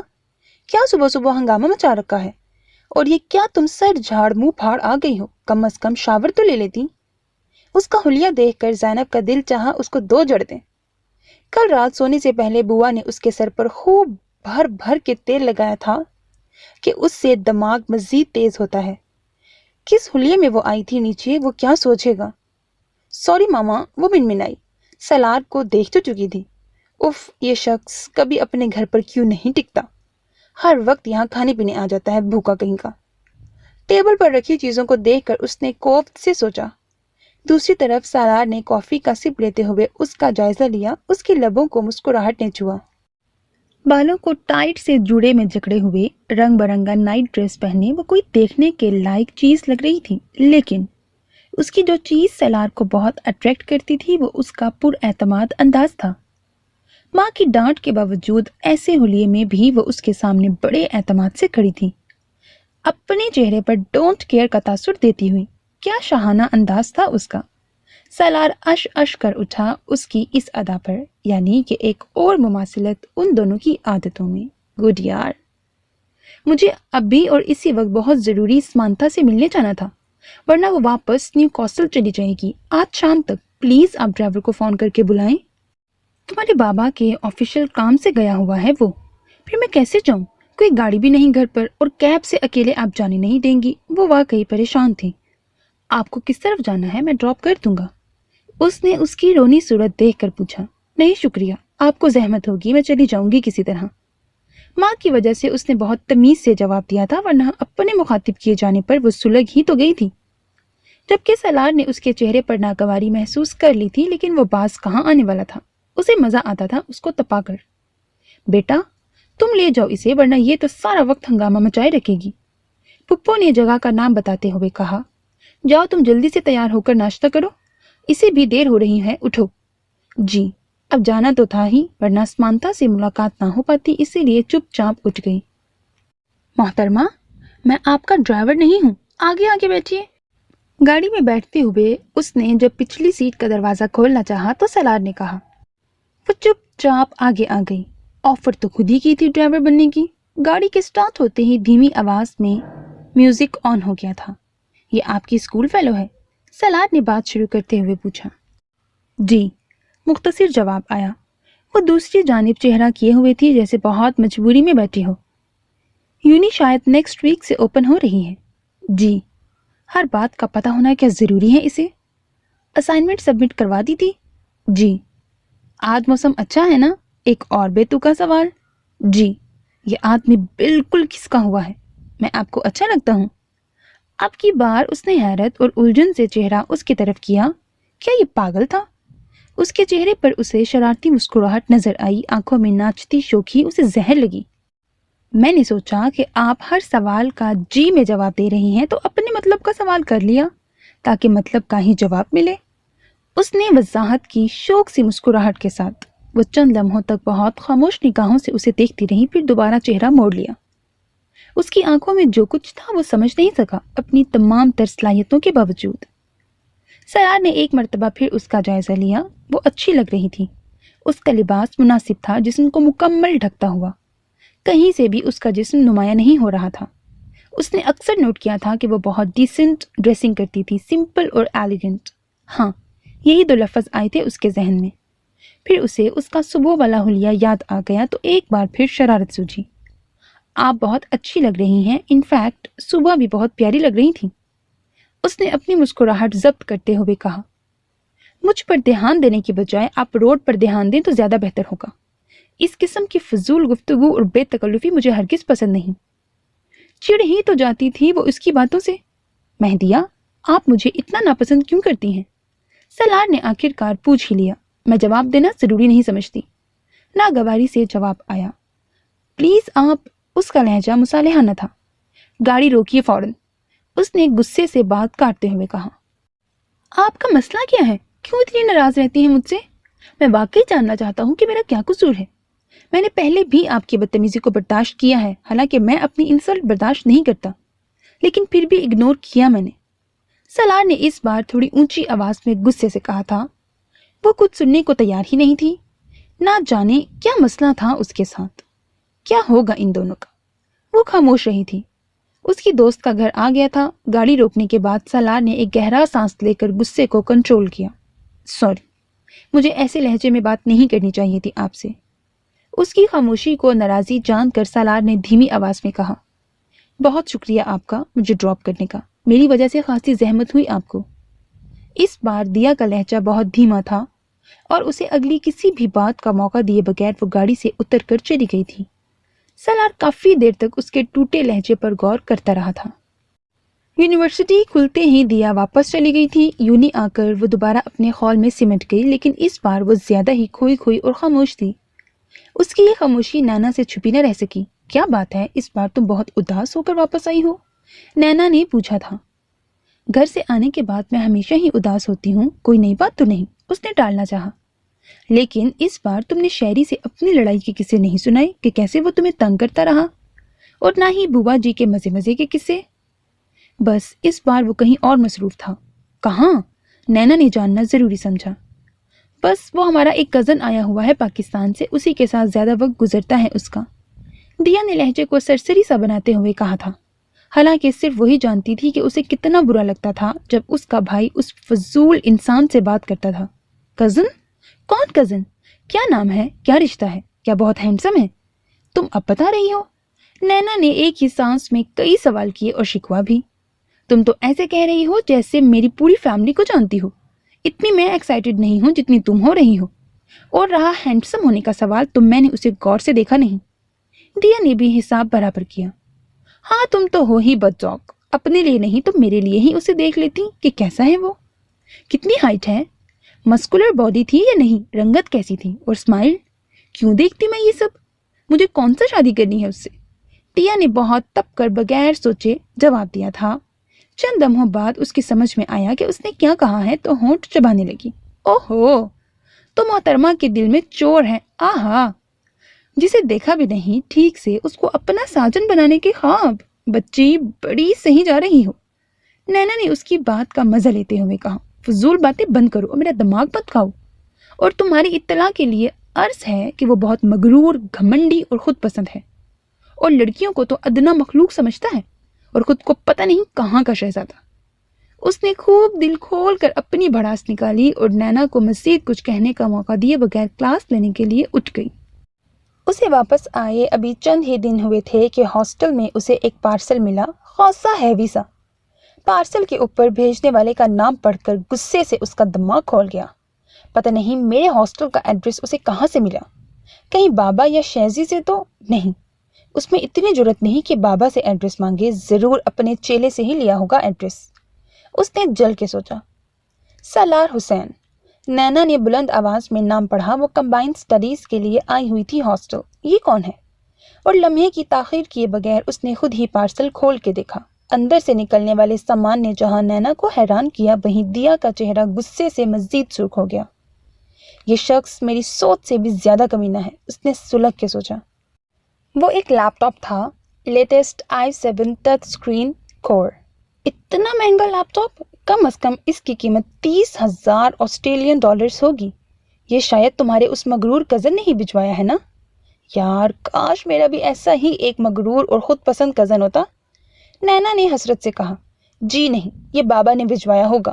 کیا صبح صبح ہنگامہ مچا رکھا ہے؟ اور یہ کیا تم سر جھاڑ منہ پھاڑ آ گئی ہو؟ کم از کم شاور تو لے لیتی۔ اس کا حلیہ دیکھ کر زینب کا دل چاہا اس کو دو جڑ دیں۔ کل رات سونے سے پہلے بوا نے اس کے سر پر خوب بھر بھر کے تیل لگایا تھا کہ اس سے دماغ مزید تیز ہوتا ہے۔ کس حلیے میں وہ آئی تھی نیچے، وہ کیا سوچے گا؟ سوری ماما، وہ منمنائی۔ سالار کو دیکھ تو چکی تھی۔ اف، یہ شخص کبھی اپنے گھر پر کیوں نہیں ٹکتا؟ ہر وقت یہاں کھانے پینے آ جاتا ہے، بھوکا کہیں کا۔ ٹیبل پر رکھی چیزوں کو دیکھ کر اس نے کوفت سے سوچا۔ دوسری طرف سالار نے کافی کا سپ لیتے ہوئے اس کا جائزہ لیا۔ اس کے لبوں کو مسکراہٹ نے چھوا۔ بالوں کو ٹائٹ سے جوڑے میں جکڑے ہوئے، رنگ برنگا نائٹ ڈریس پہنے وہ کوئی دیکھنے کے لائق چیز لگ رہی تھی، لیکن اس کی جو چیز سالار کو بہت اٹریکٹ کرتی تھی وہ اس کا پر اعتماد انداز تھا۔ ماں کی ڈانٹ کے باوجود ایسے حلیے میں بھی وہ اس کے سامنے بڑے اعتماد سے کھڑی تھی، اپنے چہرے پر ڈونٹ کیئر کا تاثر دیتی ہوئی۔ کیا شاہانہ انداز تھا اس کا۔ سالار اش اش کر اٹھا اس کی اس ادا پر، یعنی کہ ایک اور مماثلت ان دونوں کی عادتوں میں۔ گڈ یار، مجھے ابھی اور اسی وقت بہت ضروری سمانتھا سے ملنے جانا تھا، ورنہ وہ واپس نیو کاسل چلی جائے گی آج شام تک۔ پلیز آپ ڈرائیور کو فون کر کے بلائیں۔ تمہارے بابا کے آفیشیل کام سے گیا ہوا ہے وہ، پھر میں کیسے جاؤں؟ کوئی گاڑی بھی نہیں گھر پر، اور کیب سے اکیلے آپ جانے نہیں دیں گی۔ وہ واقعی پریشان تھی۔ آپ کو کس طرف جانا ہے؟ میں ڈراپ کر دوں گا۔ اس نے اس کی رونی صورت دیکھ کر پوچھا۔ نہیں شکریہ، آپ کو زحمت ہوگی، میں چلی جاؤں گی کسی طرح۔ ماں کی وجہ سے اس نے بہت تمیز سے جواب دیا تھا، ورنہ اپنے مخاطب کیے جانے پر وہ سلگ ہی تو گئی تھی۔ جبکہ سالار نے اس کے چہرے پر ناگواری محسوس کر لی تھی، لیکن وہ باز کہاں آنے والا تھا۔ اسے مزہ آتا تھا اس کو تپا کر۔ بیٹا تم لے جاؤ اسے، ورنہ یہ تو سارا وقت ہنگامہ مچائے رکھے گی۔ پپو نے جگہ کا نام بتاتے ہوئے کہا۔ جاؤ تم جلدی سے تیار ہو کر ناشتہ کرو، اسے بھی دیر ہو رہی ہے، اٹھو۔ جی، اب جانا تو تھا ہی، ورنہ سمانتھا سے ملاقات نہ ہو پاتی، اسی لیے چپ چاپ اٹھ گئی۔ محترمہ، میں آپ کا ڈرائیور نہیں ہوں، آگے آگے بیٹھیے۔ گاڑی میں بیٹھتے ہوئے اس نے جب پچھلی سیٹ کا دروازہ کھولنا چاہا تو سالار نے کہا۔ وہ چپ چاپ آگے آ گئی۔ آفر تو خود ہی کی تھی ڈرائیور بننے کی۔ گاڑی کے سٹارٹ ہوتے ہی دھیمی آواز میں میوزک آن ہو گیا تھا۔ یہ آپ کی اسکول فیلو ہے؟ سالار نے بات شروع کرتے ہوئے پوچھا۔ جی، مختصر جواب آیا۔ وہ دوسری جانب چہرہ کیے ہوئے تھی، جیسے بہت مجبوری میں بیٹھی ہو۔ یونی شاید نیکسٹ ویک سے اوپن ہو رہی ہے۔ جی، ہر بات کا پتہ ہونا کیا ضروری ہے اسے؟ اسائنمنٹ سبمٹ کروا دی تھی؟ جی۔ آج موسم اچھا ہے نا؟ ایک اور بے تکا سوال۔ جی، یہ آدمی بالکل کھسکا ہوا ہے، میں آپ کو اچھا لگتا ہوں؟ اب کی بار اس نے حیرت اور الجھن سے چہرہ اس کی طرف کیا۔ کیا یہ پاگل تھا؟ اس کے چہرے پر اسے شرارتی مسکراہٹ نظر آئی، آنکھوں میں ناچتی شوخی اسے زہر لگی۔ میں نے سوچا کہ آپ ہر سوال کا جی میں جواب دے رہی ہیں، تو اپنے مطلب کا سوال کر لیا تاکہ مطلب کا ہی جواب ملے۔ اس نے وضاحت کی شوق سی مسکراہٹ کے ساتھ۔ وہ چند لمحوں تک بہت خاموش نگاہوں سے اسے دیکھتی رہی، پھر دوبارہ چہرہ موڑ لیا۔ اس کی آنکھوں میں جو کچھ تھا وہ سمجھ نہیں سکا، اپنی تمام تر صلاحیتوں کے باوجود۔ سالار نے ایک مرتبہ پھر اس کا جائزہ لیا۔ وہ اچھی لگ رہی تھی، اس کا لباس مناسب تھا، جسم کو مکمل ڈھکتا ہوا، کہیں سے بھی اس کا جسم نمایاں نہیں ہو رہا تھا۔ اس نے اکثر نوٹ کیا تھا کہ وہ بہت ڈیسنٹ ڈریسنگ کرتی تھی، سمپل اور ایلیگنٹ۔ ہاں، یہی دو لفظ آئے تھے اس کے ذہن میں۔ پھر اسے اس کا صبح والا حلیہ یاد آ گیا تو ایک بار پھر شرارت سوجھی۔ آپ بہت اچھی لگ رہی ہیں، انفیکٹ صبح بھی بہت پیاری لگ رہی تھی۔ اس نے اپنی مسکراہٹ ضبط کرتے ہوئے کہا۔ مجھ پر دھیان دینے کی بجائے آپ روڈ پر دھیان دیں تو زیادہ بہتر ہوگا۔ اس قسم کی فضول گفتگو اور بے تکلفی مجھے ہرگز پسند نہیں۔ چڑ ہی تو جاتی تھی وہ اس کی باتوں سے۔ مہدیہ، آپ مجھے اتنا ناپسند کیوں کرتی ہیں؟ سالار نے آخر کار پوچھ ہی لیا۔ میں جواب دینا ضروری نہیں سمجھتی۔ ناگواری سے جواب آیا۔ پلیز آپ، اس کا لہجہ مصالحہ نہ تھا۔ گاڑی روکیے فوراً، اس نے غصے سے بات کاٹتے ہوئے کہا۔ آپ کا مسئلہ کیا ہے؟ کیوں اتنی ناراض رہتی ہیں مجھ سے؟ میں واقعی جاننا چاہتا ہوں کہ میرا کیا قصور ہے۔ میں نے پہلے بھی آپ کی بدتمیزی کو برداشت کیا ہے، حالانکہ میں اپنی انسلٹ برداشت نہیں کرتا، لیکن پھر بھی اگنور کیا میں نے۔ سالار نے اس بار تھوڑی اونچی آواز میں غصے سے کہا تھا۔ وہ کچھ سننے کو تیار ہی نہیں تھی۔ نہ جانے کیا مسئلہ تھا اس کے ساتھ، کیا ہوگا ان دونوں کا۔ وہ خاموش رہی تھی۔ اس کی دوست کا گھر آ گیا تھا۔ گاڑی روکنے کے بعد سالار نے ایک گہرا سانس لے کر غصے کو کنٹرول کیا۔ سوری، مجھے ایسے لہجے میں بات نہیں کرنی چاہیے تھی آپ سے۔ اس کی خاموشی کو ناراضی جان کر سالار نے دھیمی آواز میں کہا، بہت شکریہ آپ کا مجھے ڈراپ کرنے کا، میری وجہ سے خاصی زحمت ہوئی آپ کو۔ اس بار دیا کا لہجہ بہت دھیما تھا اور اسے اگلی کسی بھی بات کا موقع دیے بغیر وہ گاڑی سے اتر کر چلی گئی تھی۔ سالار کافی دیر تک اس کے ٹوٹے لہجے پر غور کرتا رہا تھا۔ یونیورسٹی کھلتے ہی دیا واپس چلی گئی تھی۔ یونی آ کر وہ دوبارہ اپنے خول میں سمٹ گئی، لیکن اس بار وہ زیادہ ہی کھوئی کھوئی اور خاموش تھی۔ اس کی یہ خاموشی نینا سے چھپی نہ رہ سکی۔ کیا بات ہے، اس بار تم بہت اداس ہو کر واپس آئی ہو؟ نینا نے پوچھا تھا۔ گھر سے آنے کے بعد میں ہمیشہ ہی اداس ہوتی ہوں، کوئی نئی بات تو نہیں، اس نے ٹالنا چاہا۔ لیکن اس بار تم نے شہری سے اپنی لڑائی کے قصے نہیں سنائے کہ کیسے وہ تمہیں تنگ کرتا رہا، اور نہ ہی بوبا جی کے مزے مزے کے قصے۔ بس اس بار وہ کہیں اور مصروف تھا۔ کہاں؟ نینا نے جاننا ضروری سمجھا۔ بس وہ ہمارا ایک کزن آیا ہوا ہے پاکستان سے، اسی کے ساتھ زیادہ وقت گزرتا ہے اس کا، دیا نے لہجے کو سرسری سا بناتے ہوئے کہا تھا۔ حالانکہ صرف وہی جانتی تھی کہ اسے کتنا برا لگتا تھا جب اس کا بھائی اس فضول انسان سے بات کرتا تھا۔ کزن؟ کون کزن؟ کیا نام ہے؟ کیا رشتہ ہے؟ کیا بہت ہینڈسم ہے؟ تم اب بتا رہی ہو؟ نینا نے ایک ہی سانس میں کئی سوال کیے اور شکوہ بھی۔ تم تو ایسے کہہ رہی ہو جیسے میری پوری فیملی کو جانتی ہو۔ اتنی میں ایکسائٹیڈ نہیں ہوں جتنی تم ہو رہی ہو۔ اور رہا ہینڈسم ہونے کا سوال، تو میں نے اسے غور سے دیکھا نہیں۔ دیا نے بھی حساب برابر کیا۔ ہاں تم تو ہو ہی بد ذوق، اپنے لیے نہیں تو میرے لیے ہی اسے دیکھ لیتی کہ کیسا ہے وہ، کتنی ہائٹ ہے، مسکولر باڈی تھی یا نہیں، رنگت کیسی تھی، اور اسمائل۔ کیوں دیکھتی میں یہ سب؟ مجھے کون سا شادی کرنی ہے اس سے؟ دیا نے بہت تپ کر بغیر سوچے جواب دیا تھا۔ چند لمحوں بعد اس کی سمجھ میں آیا کہ اس نے کیا کہا ہے تو ہونٹ چبانے لگی۔ اوہو، تو محترمہ کے دل میں چور ہے، آہا، جسے دیکھا بھی نہیں ٹھیک سے، اس کو اپنا ساجن بنانے کے خواب۔ بچی بڑی صحیح جا رہی ہو۔ نینا نے اس کی بات کا مزہ لیتے ہوئے کہا، فضول باتیں بند کرو اور میرا دماغ مت کھاؤ۔ اور تمہاری اطلاع کے لیے عرض ہے کہ وہ بہت مغرور، گھمنڈی اور خود پسند ہے، اور لڑکیوں کو تو ادنا مخلوق سمجھتا ہے، اور خود کو پتہ نہیں کہاں کا شہزادہ۔ اس نے خوب دل کھول کر اپنی بھڑاس نکالی اور نینا کو مزید کچھ کہنے کا موقع دیے بغیر کلاس لینے کے لیے اٹھ گئی۔ اسے واپس آئے ابھی چند ہی دن ہوئے تھے کہ ہاسٹل میں اسے ایک پارسل ملا، خاصا ہیوی سا۔ پارسل کے اوپر بھیجنے والے کا نام پڑھ کر غصے سے اس کا دماغ کھول گیا۔ پتہ نہیں میرے ہاسٹل کا ایڈریس اسے کہاں سے ملا، کہیں بابا یا شہزی سے تو نہیں۔ اس میں اتنی جرت نہیں کہ بابا سے ایڈریس مانگے، ضرور اپنے چیلے سے ہی لیا ہوگا ایڈریس۔ اس نے جل کے سوچا۔ سالار حسین۔ نینا نے بلند آواز میں نام پڑھا۔ وہ کمبائنڈ اسٹڈیز کے لیے آئی ہوئی تھی ہاسٹل۔ یہ کون ہے؟ اور لمحے کی تاخیر کیے بغیر اس نے خود ہی پارسل کھول کے دیکھا۔ اندر سے نکلنے والے سامان نے جہاں نینا کو حیران کیا، وہیں دیا کا چہرہ غصے سے مزید سرخ ہو گیا۔ یہ شخص میری سوچ سے بھی زیادہ کمینہ ہے، اس نے سلگ کے سوچا۔ وہ ایک لیپ ٹاپ تھا، لیٹسٹ i7 ٹچ اسکرین کور۔ اتنا مہنگا لیپ ٹاپ؟ کم از کم اس کی قیمت 30,000 آسٹریلین ڈالرز ہوگی۔ یہ شاید تمہارے اس مغرور کزن نے ہی بھجوایا ہے نا؟ یار کاش میرا بھی ایسا ہی ایک مغرور اور خود پسند کزن ہوتا۔ نینا نے حسرت سے کہا، جی نہیں، یہ بابا نے بھجوایا ہوگا۔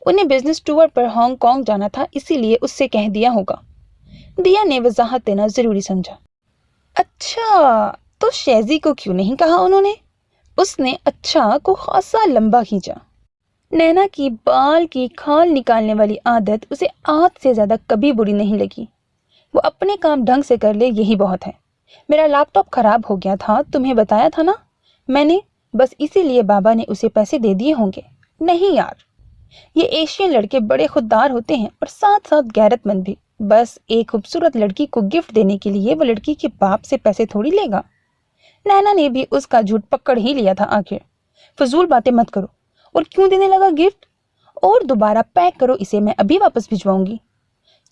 انہیں بزنس ٹور پر ہانگ کانگ جانا تھا، اسی لیے اس سے کہہ دیا ہوگا۔ دیا نے وضاحت دینا ضروری سمجھا۔ اچھا، تو شہزی کو کیوں نہیں کہا انہوں نے؟ اس نے اچھا کو خاصا لمبا کھینچا۔ نینا کی بال کی کھال نکالنے والی عادت اسے آج سے زیادہ کبھی بری نہیں لگی۔ وہ اپنے کام ڈھنگ سے کر لے، یہی بہت ہے۔ میرا لیپ ٹاپ خراب ہو گیا تھا، تمہیں بتایا تھا نا میں نے، بس اسی لیے بابا نے اسے پیسے دے دیے ہوں گے۔ نہیں یار، یہ ایشین لڑکے بڑے خوددار ہوتے ہیں اور ساتھ ساتھ غیرت مند بھی۔ بس ایک خوبصورت لڑکی کو گفٹ دینے کے لیے وہ لڑکی کے باپ سے پیسے تھوڑی لے گا۔ نینا نے بھی اس کا جھوٹ پکڑ ہی لیا تھا آخر۔ فضول باتیں مت کرو، اور کیوں دینے لگا گفٹ؟ اور دوبارہ پیک کرو اسے، میں ابھی واپس بھجواؤں گی۔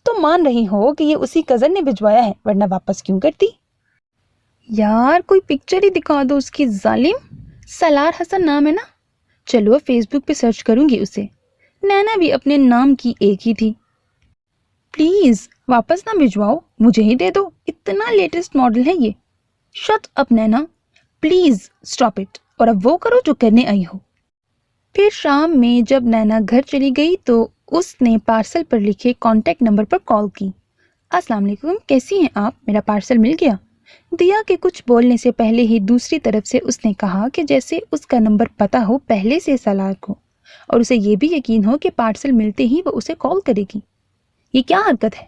تو مان رہی ہو کہ یہ اسی کزن نے بھجوایا ہے، ورنہ واپس کیوں کرتی؟ یار کوئی پکچر ہی دکھا دو اس کی، ظالم۔ سالار حسن نام ہے نا؟ چلو فیس بک پہ سرچ کروں گی اسے۔ نینا بھی اپنے نام کی ایک ہی تھی۔ پلیز واپس نہ بھجواؤ، مجھے ہی دے دو، اتنا لیٹسٹ ماڈل ہے یہ۔ Shut up Naina, please stop it, اور اب وہ کرو جو کرنے آئی ہو۔ پھر شام میں جب نینا گھر چلی گئی تو اس نے پارسل پر لکھے کانٹیکٹ نمبر پر کال کی۔ السلام علیکم، کیسی ہیں آپ؟ میرا پارسل مل گیا؟ دیا کے کچھ بولنے سے پہلے ہی دوسری طرف سے اس نے کہا کہ جیسے اس کا نمبر پتا ہو پہلے سے سالار کو، اور اسے یہ بھی یقین ہو کہ پارسل ملتے ہی وہ اسے کال کرے گی۔ یہ کیا حرکت ہے؟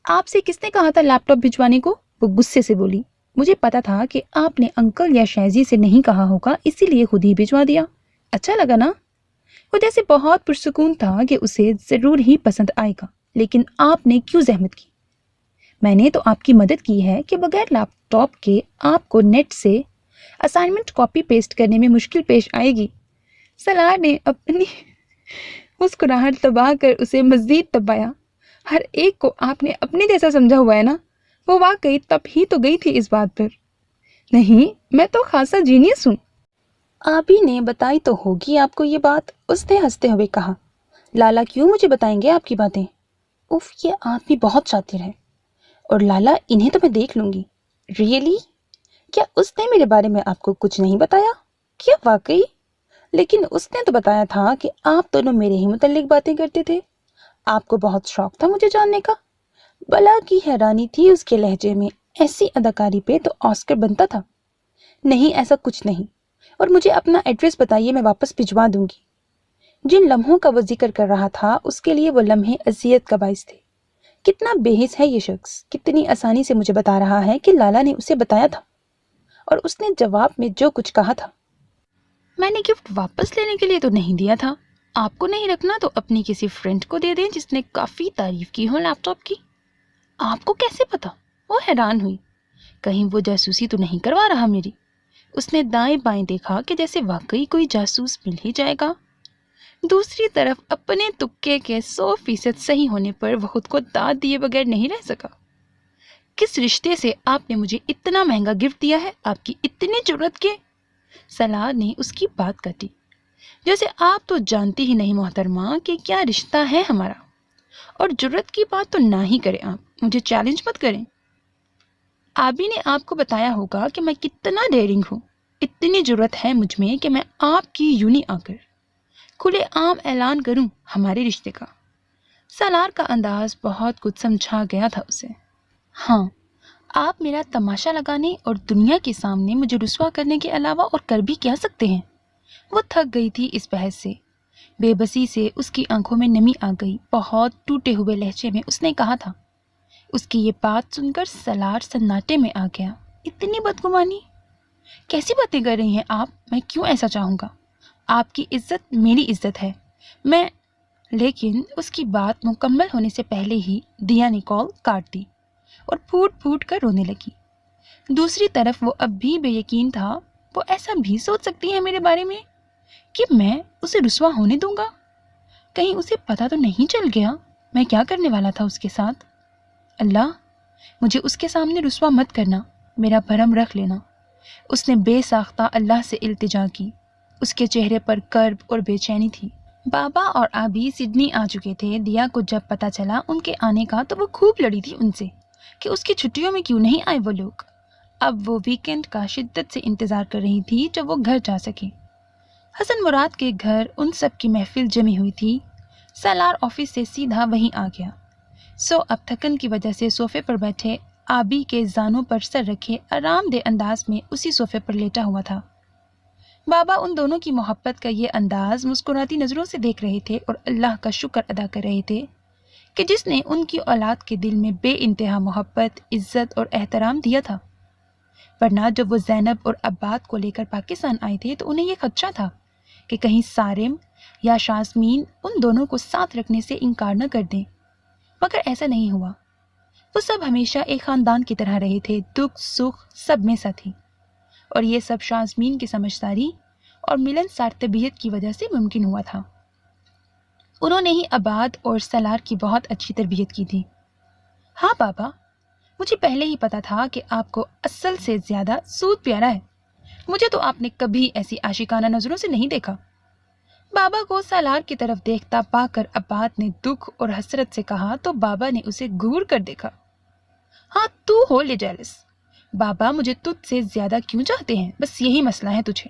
آپ سے کس نے کہا تھا لیپ ٹاپ بھجوانے کو؟ وہ غصے سے بولی۔ مجھے پتا تھا کہ آپ نے انکل یا شہزی سے نہیں کہا ہوگا، اسی لیے خود ہی بھجوا دیا۔ اچھا لگا نا؟ وہ جیسے بہت پرسکون تھا کہ اسے ضرور ہی پسند آئے گا، لیکن آپ نے کیوں زحمت کی؟ میں نے تو آپ کی مدد کی ہے کہ بغیر لیپ ٹاپ کے آپ کو نیٹ سے اسائنمنٹ کاپی پیسٹ کرنے میں مشکل پیش آئے گی۔ سالار نے اپنی مسکراہٹ دبا کر اسے مزید دبایا۔ ہر ایک کو آپ نے اپنے جیسا سمجھا ہوا ہے نا؟ وہ واقعی تب ہی تو گئی تھی اس بات پر۔ نہیں، میں تو خاصا جینیس ہوں۔ آبی نے بتائی تو ہوگی آپ کو یہ بات، اس نے ہنستے ہوئے کہا۔ لالا کیوں مجھے بتائیں گے آپ کی باتیں؟ اف، یہ آدمی بہت شاطر ہے، اور لالا انہیں تو میں دیکھ لوں گی۔ ریئلی؟ کیا اس نے میرے بارے میں آپ کو کچھ نہیں بتایا؟ کیا واقعی؟ لیکن اس نے تو بتایا تھا کہ آپ دونوں میرے ہی متعلق باتیں کرتے تھے۔ آپ کو بہت شوق تھا مجھے جاننے کا۔ بلا کی حیرانی تھی اس کے لہجے میں، ایسی اداکاری پہ تو آسکر بنتا تھا۔ نہیں، ایسا کچھ نہیں، اور مجھے اپنا ایڈریس بتائیے، میں واپس بھجوا دوں گی۔ جن لمحوں کا وہ ذکر کر رہا تھا اس کے لیے وہ لمحے اذیت کا باعث تھے۔ کتنا بے حس ہے یہ شخص، کتنی آسانی سے مجھے بتا رہا ہے کہ لالا نے اسے بتایا تھا، اور اس نے جواب میں جو کچھ کہا تھا۔ میں نے گفٹ واپس لینے کے لیے تو نہیں دیا تھا۔ آپ کو نہیں رکھنا تو اپنی کسی فرینڈ کو دے دیں جس نے کافی تعریف کی ہو لیپ ٹاپ کی۔ آپ کو کیسے پتا؟ وہ حیران ہوئی۔ کہیں وہ جاسوسی تو نہیں کروا رہا میری؟ اس نے دائیں بائیں دیکھا کہ جیسے واقعی کوئی جاسوس مل ہی جائے گا۔ دوسری طرف اپنے تکے کے 100% صحیح ہونے پر وہ خود کو داد دیے بغیر نہیں رہ سکا۔ کس رشتے سے آپ نے مجھے اتنا مہنگا گفٹ دیا ہے؟ آپ کی اتنی جرت کے؟ سالار نے اس کی بات کاٹی۔ جیسے آپ تو جانتی ہی نہیں محترمہ کہ کیا رشتہ ہے ہمارا، اور جرت کی بات تو نہ ہی کریں، آپ مجھے چیلنج مت کریں۔ آبی نے آپ کو بتایا ہوگا کہ میں کتنا ڈیرنگ ہوں۔ اتنی جرت ہے مجھ میں کہ میں آپ کی یونی آ کر کھلے عام اعلان کروں ہمارے رشتے کا۔ سالار کا انداز بہت کچھ سمجھا گیا تھا اسے۔ ہاں، آپ میرا تماشا لگانے اور دنیا کے سامنے مجھے رسوا کرنے کے علاوہ اور کر بھی کیا سکتے ہیں؟ وہ تھک گئی تھی اس بحث سے۔ بے بسی سے اس کی آنکھوں میں نمی آ گئی۔ بہت ٹوٹے ہوئے لہجے میں اس نے کہا تھا۔ اس کی یہ بات سن کر سالار سناٹے میں آ گیا۔ اتنی بدگمانی؟ کیسی باتیں کر رہی ہیں آپ؟ میں کیوں ایسا چاہوں گا؟ آپ کی عزت میری عزت ہے، میں… لیکن اس کی بات مکمل ہونے سے پہلے ہی دیا نے کال کاٹ دی اور پھوٹ پھوٹ کر رونے لگی۔ دوسری طرف وہ اب بھی بے یقین تھا۔ وہ ایسا بھی سوچ سکتی ہے میرے بارے میں کہ میں اسے رسوا ہونے دوں گا؟ کہیں اسے پتا تو نہیں چل گیا میں کیا کرنے والا تھا اس کے ساتھ؟ اللہ، مجھے اس کے سامنے رسوا مت کرنا، میرا بھرم رکھ لینا۔ اس نے بے ساختہ اللہ سے التجا کی۔ اس کے چہرے پر کرب اور بے چینی تھی۔ بابا اور آبی سڈنی آ چکے تھے۔ دیا کو جب پتا چلا ان کے آنے کا تو وہ خوب لڑی تھی ان سے کہ اس کی چھٹیوں میں کیوں نہیں آئے وہ لوگ۔ اب وہ ویکینڈ کا شدت سے انتظار کر رہی تھی جب وہ گھر جا سکے۔ حسن مراد کے گھر ان سب کی محفل جمی ہوئی تھی۔ سالار آفس سے سیدھا وہیں آ گیا، سو اب تھکن کی وجہ سے صوفے پر بیٹھے آبی کے زانوں پر سر رکھے آرام دہ انداز میں اسی صوفے پر لیٹا ہوا تھا۔ بابا ان دونوں کی محبت کا یہ انداز مسکراتی نظروں سے دیکھ رہے تھے اور اللہ کا شکر ادا کر رہے تھے کہ جس نے ان کی اولاد کے دل میں بے انتہا محبت، عزت اور احترام دیا تھا۔ ورنہ جب وہ زینب اور عباد کو لے کر پاکستان آئے تھے تو انہیں یہ خدشہ تھا کہ کہیں سارم یا شاسمین ان دونوں کو ساتھ رکھنے سے انکار نہ کر دیں، مگر ایسا نہیں ہوا۔ وہ سب ہمیشہ ایک خاندان کی طرح رہے تھے، دکھ سکھ سب میں ساتھ تھی، اور یہ سب شاسمین کی سمجھداری اور ملن سار طبیعت کی وجہ سے ممکن ہوا تھا۔ انہوں نے ہی عباد اور سالار کی بہت اچھی تربیت کی تھی۔ ہاں بابا، مجھے پہلے ہی پتا تھا کہ آپ کو اصل سے زیادہ سود پیارا ہے۔ مجھے تو آپ نے کبھی ایسی عاشقانہ نظروں سے نہیں دیکھا۔ بابا کو سالار کی طرف دیکھتا پا کر عباد نے دکھ اور حسرت سے کہا تو بابا نے اسے گھور کر دیکھا۔ ہاں، تو ہو لے جیلس۔ بابا مجھے تجھ سے زیادہ کیوں چاہتے ہیں؟ بس یہی مسئلہ ہے تجھے۔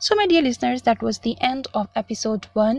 So my dear listeners, that was the end of episode 1